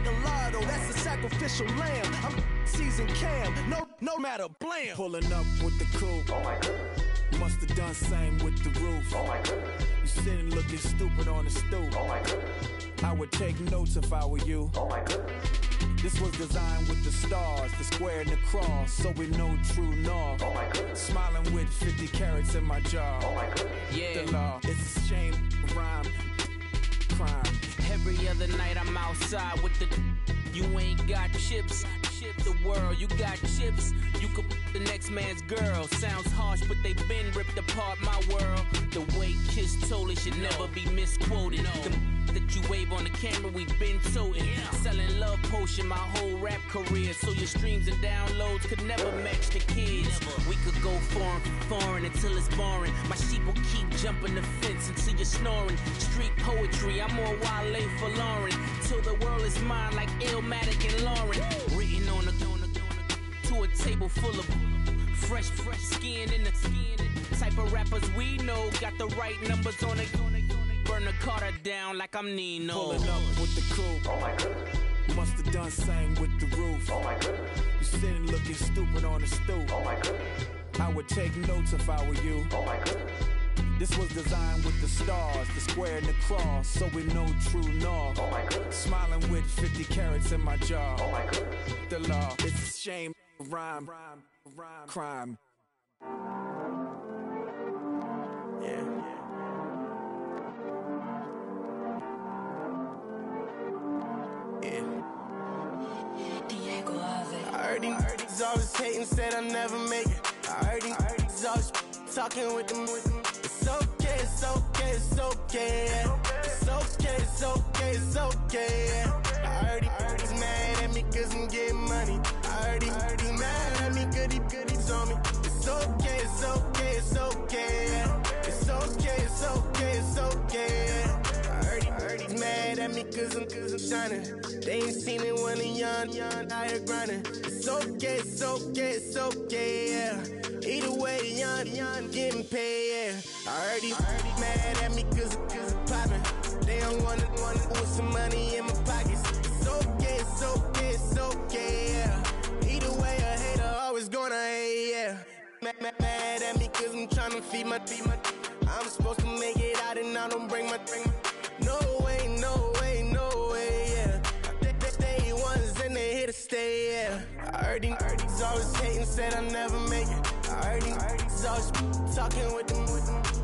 Gelato, that's a sacrificial lamb. I'm seasoned cam, no matter, blam. Pulling up with the coupe. Oh my goodness. Must have done same with the roof. Oh my goodness. You sitting looking stupid on the stoop. Oh my goodness. I would take notes if I were you. Oh my goodness. This was designed with the stars, the square and the cross, so we know true north. Oh my goodness. Smiling with 50 carats in my jaw. Oh my goodness. Yeah. The law, it's a shame, rhyme, crime. Every other night I'm outside with the. You ain't got chips. The world, you got chips. You could the next man's girl. Sounds harsh, but they been ripped apart my world. The way Kiss told it should never be misquoted. That you wave on the camera, we've been toting. Selling love potion my whole rap career. So your streams and downloads could never match the kids. We could go foreign until it's boring. My sheep will keep jumping the fence until you're snoring. Street poetry, I'm more Wale for Lauren. Till the world is mine like Illmatic and Lauren. Written on to a table full of fresh skin in the type of rappers we know. Got the right numbers on it. Burn the Carter down like I'm Nino. Pulling up with the coupe. Oh my goodness. Must have done same with the roof. Oh my goodness. You sitting looking stupid on the stoop. Oh my goodness. I would take notes if I were you. Oh my goodness. This was designed with the stars, the square and the cross, so we know true north. Oh my goodness. Smiling with 50 carats in my jaw. Oh my goodness. The law, it's a shame, rhyme, crime. Yeah. I heard these always hating, said I never make it. I heard these always talking with them. It's okay, it's okay, it's okay. It's okay, it's okay, it's okay. I heard he's mad at me cause I'm getting money. I heard he's mad at me cause he's on me. It's okay, it's okay, it's okay. It's okay, it's okay, it's okay. I heard he's mad at me cause I'm shining. They ain't seen it when I'm young, out here grinding. It's okay, it's okay, it's okay, yeah. Either way, young, getting paid, yeah. I heard he's mad at me cause I'm poppin'. They don't wanna put some money in my pockets. It's okay, it's okay, it's okay, yeah. Either way, a hater always gonna hate, yeah. Mad at me cause I'm tryna feed my I'm supposed to make it out and I don't bring my no way, no way, no way, yeah. They ones and they here to stay, yeah. I heard these always hating, said I never make it. I heard these always talking with them.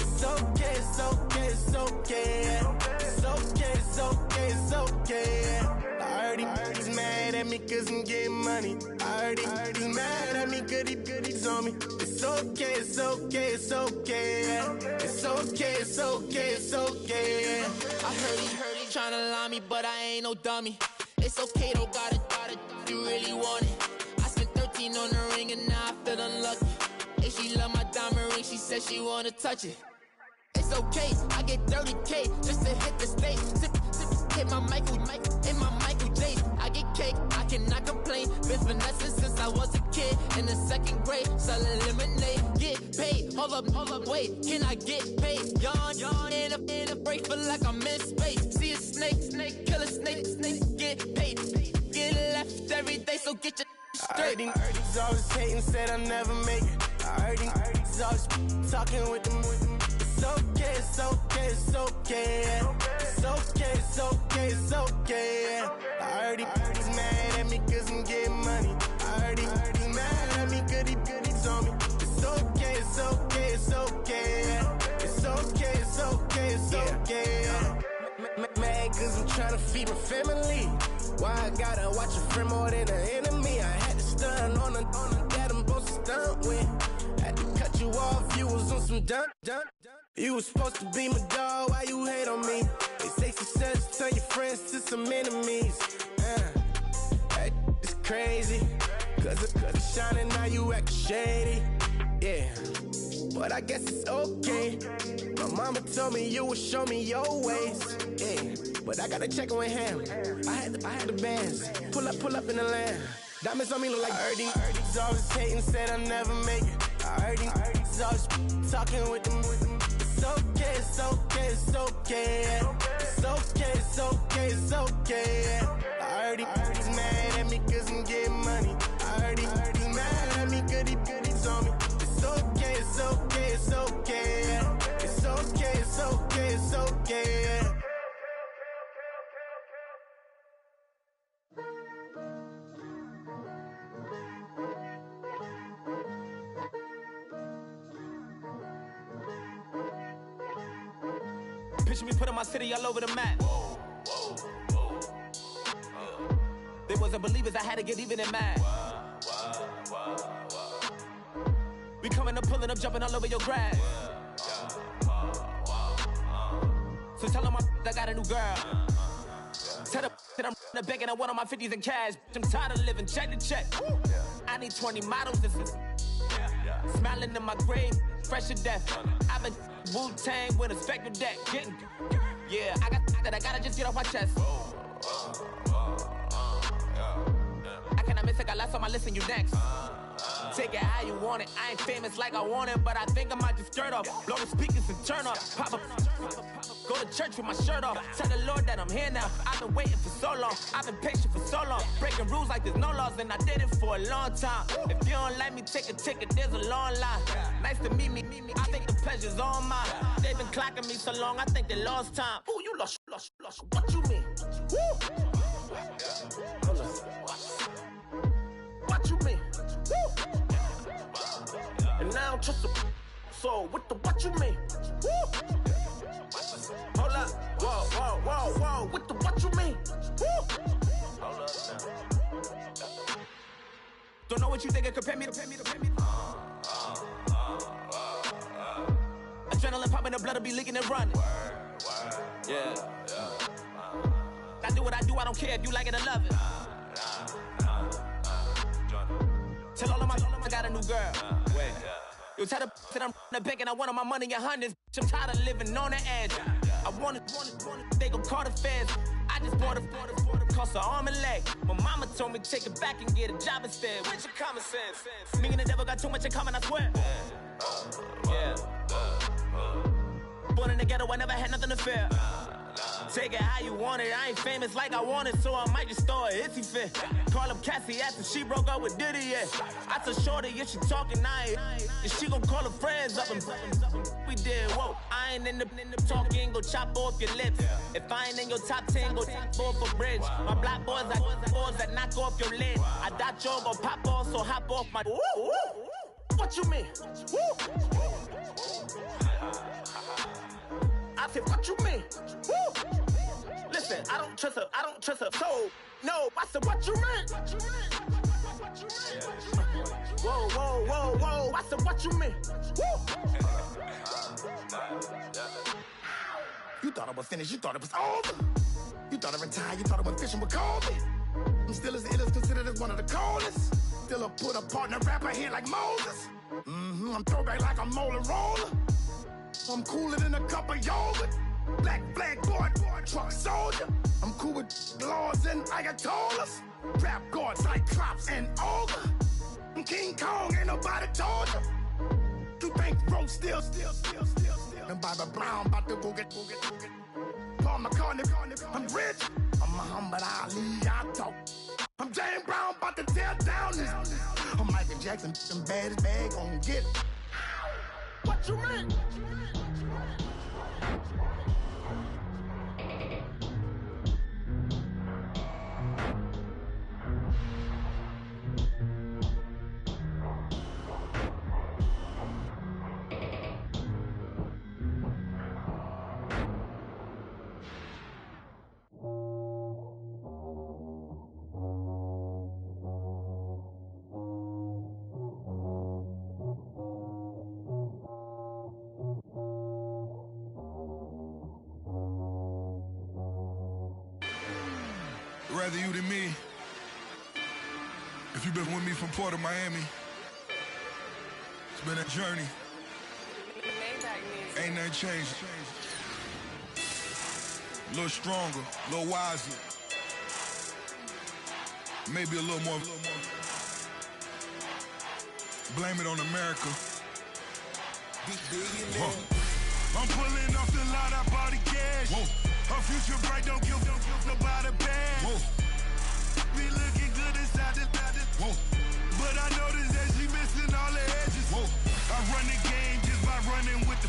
It's okay, it's okay, it's okay, yeah. It's okay, it's okay, it's okay, yeah. I heard he's mad at me cause I'm getting money. I heard he's mad at me cause he's on me. It's okay, it's okay, it's okay, yeah. It's okay, it's okay, it's okay, yeah. I heard he tryna lie me, but I ain't no dummy. It's okay, though, got it, you really want it. I spent 13 on the ring and now I feel unlucky. And she love my diamond ring, she said she wanna touch it. It's okay, I get 30K just to hit the stage. Hit my Michael, hit my Michael J. I get cake, I cannot complain. Been finessing since I was a kid. In the second grade, selling lemonade. Get paid, hold up, wait, can I get paid? Yawn, in a break, feel like I'm in space. See a snake, kill a snake, get paid. Get left every day, so get your straight. I heard he's always hating, said I'll never make it. I heard he's always talking with them. It's okay, it's okay, it's okay. It's okay, it's okay, it's okay. I heard he's mad at me cause I'm getting money. I heard he's mad at me cause he's on me. It's okay, it's okay, it's okay. It's okay, it's okay, it's okay. Mad cause I'm trying to feed my family. Why I gotta watch a friend more than an enemy? I had to stun on the that I'm supposed to stunt with. Had to cut you off, you was on some dun. You was supposed to be my dog, why you hate on me? They say success, turn your friends to some enemies. That is crazy. Cause it's shining, now you act shady. Yeah, but I guess it's okay. My mama told me you would show me your ways. Yeah, but I gotta check with him. I had the bands. Pull up in the land. Diamonds on me look like I heard he's always hating, said I'll never make it. I heard he's always talking with them. It's okay, it's okay, it's okay. It's okay, it's okay, it's okay. I heard he's mad at me cause I'm getting money. I heard he's mad at me cause he's on me. It's okay, it's okay, it's okay. It's okay, it's okay, it's okay. Picture me putting my city all over the map. They wasn't believers, I had to get even in mad. We coming up, pulling up, jumping all over your grass. So tell them I got a new girl. Tell them that I'm the bank and I want all my 50s in cash. I'm tired of living check to check. I need 20 models, this is smiling in my grave, fresh to death. I've been Wu-Tang with a spectral deck. Yeah, I gotta just get off my chest. I cannot miss it, got last on my list and you next. Take it how you want it. I ain't famous like I want it, but I think I might just skirt off. Blow the speakers and turn up. Pop up. Go to church with my shirt off. Tell the Lord that I'm here now. I've been waiting for so long. I've been patient for so long. Breaking rules like there's no laws, and I did it for a long time. If you don't like me, take a ticket. There's a long line. Nice to meet me. I think the pleasure's all mine. They've been clocking me so long, I think they lost time. Ooh, you lost. What you mean? Woo! What you mean? Woo! And now trust the so what you mean? Woo! Hold up, whoa, what you mean? Woo! Hold up now. Don't know what you think, compare me. Adrenaline popping, the blood will be leaking and running. Yeah. I do what I do, I don't care if you like it or love it. Tell all of my I got a new girl. Wait. You tell the that I'm in the bank and I want all my money in hundreds. I'm tired of living on the edge. I want it, they gon' call the feds. I just bought a cost an arm and leg. My mama told me take it back and get a job instead. Where's your common sense? Me and the devil got too much in common, I swear. Yeah. Born in the ghetto, I never had nothing to fear. Take it how you want it. I ain't famous like I want it, so I might just throw a hissy fit. Call up Cassie after she broke up with Diddy, yeah. I told Shorty if she talking, and she gon' call her friends up and we did, whoa. I ain't in the talking, go chop off your lips. If I ain't in your top 10, go top off a bridge. My black boys like boys that knock off your lid. I thought y'all gon' pop off, so hop off my. What you mean? I said, what you mean? Woo! Listen, I don't trust her, so, no, I said, what you mean? Whoa, I said, what you mean? Woo! You thought I was finished, you thought it was over. You thought I retired, you thought I went fishing with Kobe. I'm still as ill as considered as one of the coldest. Still a put a partner rapper here like Moses. I'm throwback like a molar roller. I'm cooler than a cup of yogurt. Black flag boy, truck soldier. I'm cool with laws and Ayatollahs. Rap god, Cyclops and Ogre. I'm King Kong, ain't nobody told you. You think Rose still. And Bobby Brown about to go get. Paul McCartney, I'm rich. I'm Muhammad Ali, I talk. I'm James Brown, about to tear down this. I'm Michael Jackson, them baddest bag gon' get it. What you mean? Rather you than me. If you've been with me from Port of Miami, it's been a journey. Ain't nothing changed. A little stronger, a little wiser. Maybe a little more. Blame it on America. I'm pulling off the lot, I bought the cash. Whoa. Her future bright, don't give nobody bad. Whoa. Be looking good inside the whoa. But I noticed that she missing all the edges. Whoa. I run the game just by running with the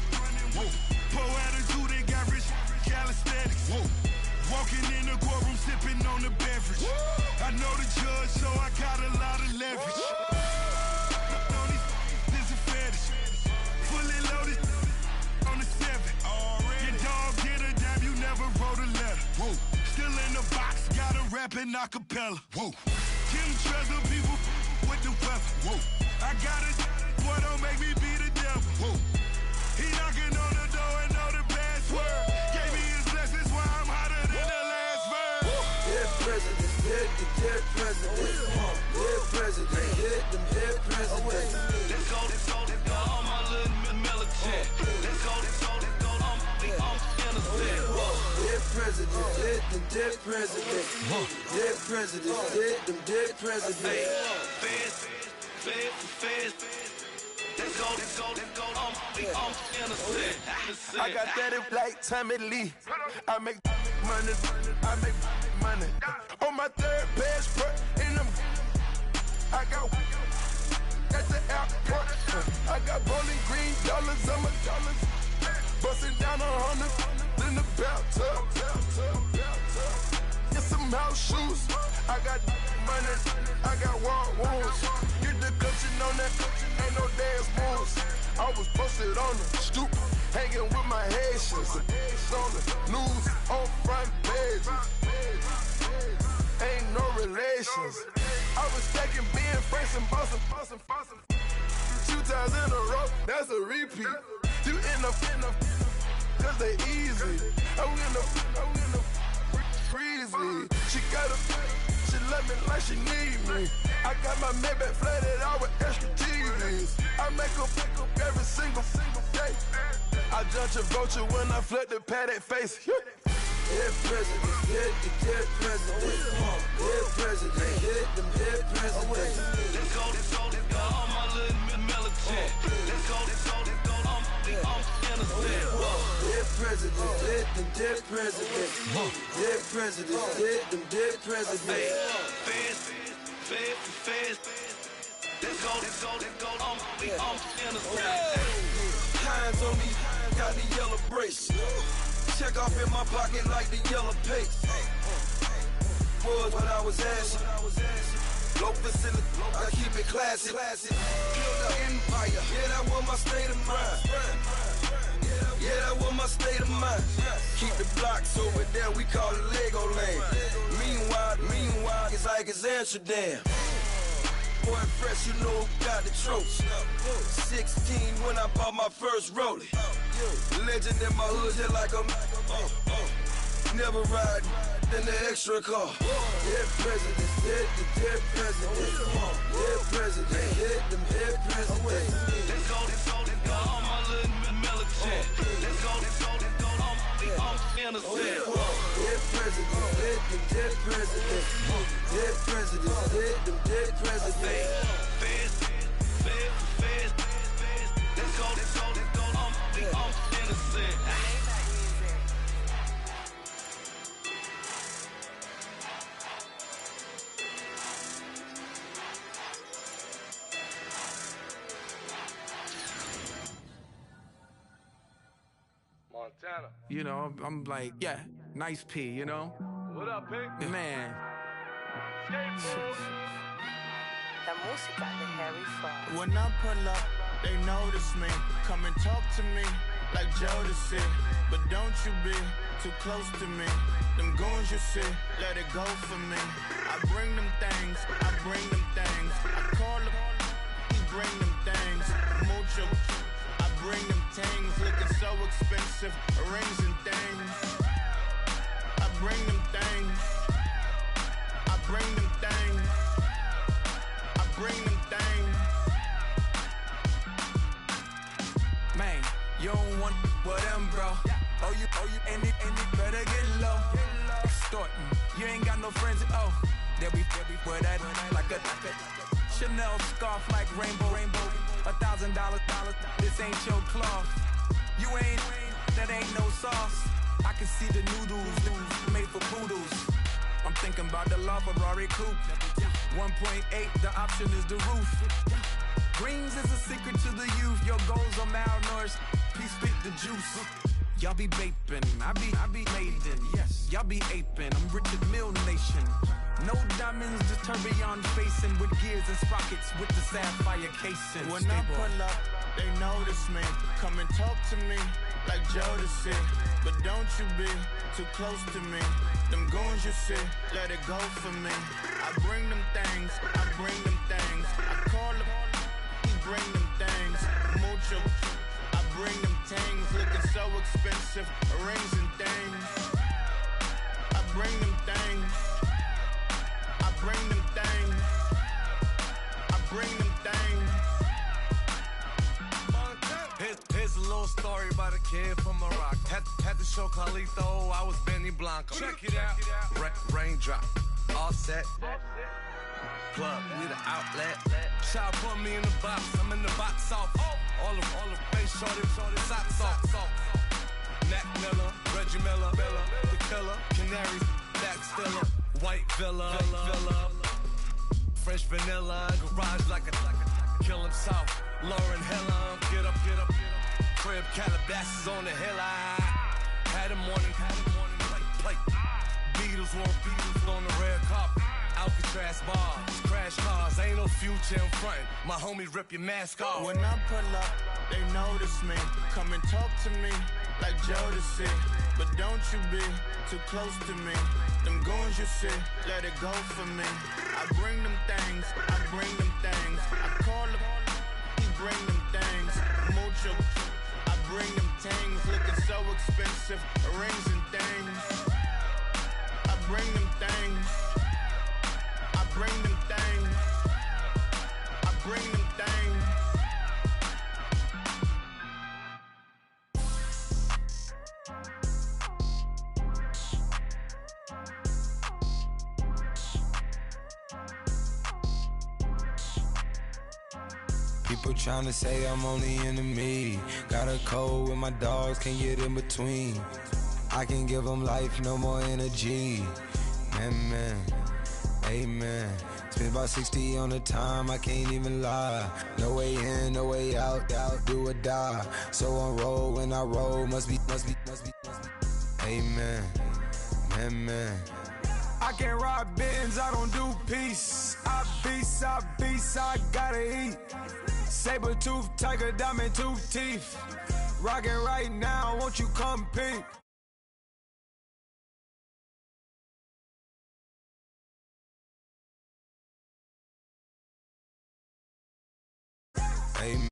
whoa. Poor attitude, they got rich calisthenics. Whoa. Walking in the courtroom, sipping on the beverage. Whoa. I know the judge, so I got a lot of leverage. This a fetish. Fully loaded on the 7. Your dog get a dab, you never wrote a letter. Whoa. Still in the box, got a rapping acapella. Whoa. Kim Treasure, people with the weapon. Whoa. I got it, boy, don't make me be the devil. Whoa. He knocking on the door and know the password. Gave me his blessings while I'm hotter than the last verse. Dead president, dead president. Dead president, them dead presidents. Let's go, all my little militant. Let's go, I'm innocent. Dead president, them dead presidents. Dead president, them dead presidents. Fast. Let's go, I'm innocent. I got that in like Tommy Lee. I make money. On my third passport, in them, I got at the airport. I got bowling green dollars on my dollars. Busting down 100 in the bathtub. Get some house shoes. I got money. I got war wounds. Get the clutching on that. Ain't no dance moves. I was posted on the stoop, hanging with my Haitians. On the news, on front pages. Ain't no relations. I was stacking being Franks and Boston. 2 times in a row, that's a repeat. You in the cause they easy. I'm in the freezy. She love me like she need me. I got my Maybach flooded out with extra TVs. I make up every single day. I judge a vulture when I flip the Paddock face. Dead president, dead president. Dead president, them dead presidents. Let's go, all my little militant. Let's go, I'm innocent. Dead president, them dead presidents. Dead president, them dead presidents. Fast. Let's go, I'm innocent. Hands on me, got the yellow brace. Check off in my pocket like the yellow paste. Was what I was asking. Low facility, I keep it classy. Build an empire, yeah, that was my state of mind. Yeah, that was my state of mind. Keep the blocks over there, we call it Lego land. Meanwhile, it's like it's Amsterdam. Boy fresh, you know who got the tropes. 16 when I bought my first rollie. Legend in my hood, hit like a never ride in the extra car. Dead presidents, dead presidents. Dead president, them dead presidents. Let's go, all my little militant. Let's go, I'm innocent. Dead president, them dead presidents. Dead presidents, them dead presidents. Fast. Let's go, I'm innocent. You know, I'm like, yeah, nice P, you know? What up, P? Man. La música de Harry Fraud. When I pull up, they notice me. Come and talk to me like Jodeci. But don't you be too close to me. Them goons you see, let it go for me. I bring them things, I bring them things. I call them, he bring them things. Mucho, I bring them things. Looking so expensive, rings and things. I bring them things. I bring them things. I bring them things. Man, you don't want with them, bro. Oh, you, and it better get low. Extorting, you ain't got no friends. Oh, they'll be for that like a Chanel scarf like rainbow. $1,000, this ain't your cloth. You ain't, that ain't no sauce. I can see the noodles made for poodles. I'm thinking about the La Ferrari coupe. 1.8, the option is the roof. Greens is a secret to the youth. Your goals are malnourished. Please spit the juice. Y'all be vaping, I be laden. Yes, y'all be aping. I'm Richard Mill Nation. No diamonds, just tourbillon facing with gears and sprockets with the sapphire casing. When I pull up, they notice me. Come and talk to me like Jodeci. But don't you be too close to me. Them goons you see, let it go for me. I bring them things, I bring them things. I call them, he bring them things. Mucho, I bring them things. Looking so expensive, rings and things. I bring them things. I bring them things. I bring them things. Here's a little story about a kid from Morocco. Had to show Carlito I was Benny Blanco. Check it out. Raindrop, all set. Plug, we the outlet. Shot put me in the box, I'm in the box off. All the face shorty, socks off. Mac Miller, Reggie Miller, the killer, Canaries, back stiller, white villa, French vanilla, garage like a kill himself. Lauren Hiller, get up. Crib Calabasas on the hill. I had him morning, plate. Beatles on the red carpet. Alcatraz bars, crash cars, ain't no future in front. My homie rip your mask off. When I pull up, they notice me. Come and talk to me like Jodeci. But don't you be too close to me. Them goons you see, let it go for me. I bring them things, I bring them things. I call them, he bring them things. Mucho, I bring them things. Looking so expensive, rings and things. I bring them things. I bring them things. I bring them things. People tryna say I'm only enemy. Got a code with my dogs, can't get in between. I can give them life, no more energy. Man, amen. Spent about 60 on the time, I can't even lie. No way in, no way out, do or die. So on roll, when I roll, must be. Amen, man. I can't ride Benz, I don't do peace. I beast, I gotta eat. Saber tooth, tiger, diamond tooth teeth. Rockin' right now, won't you come peep? Amen.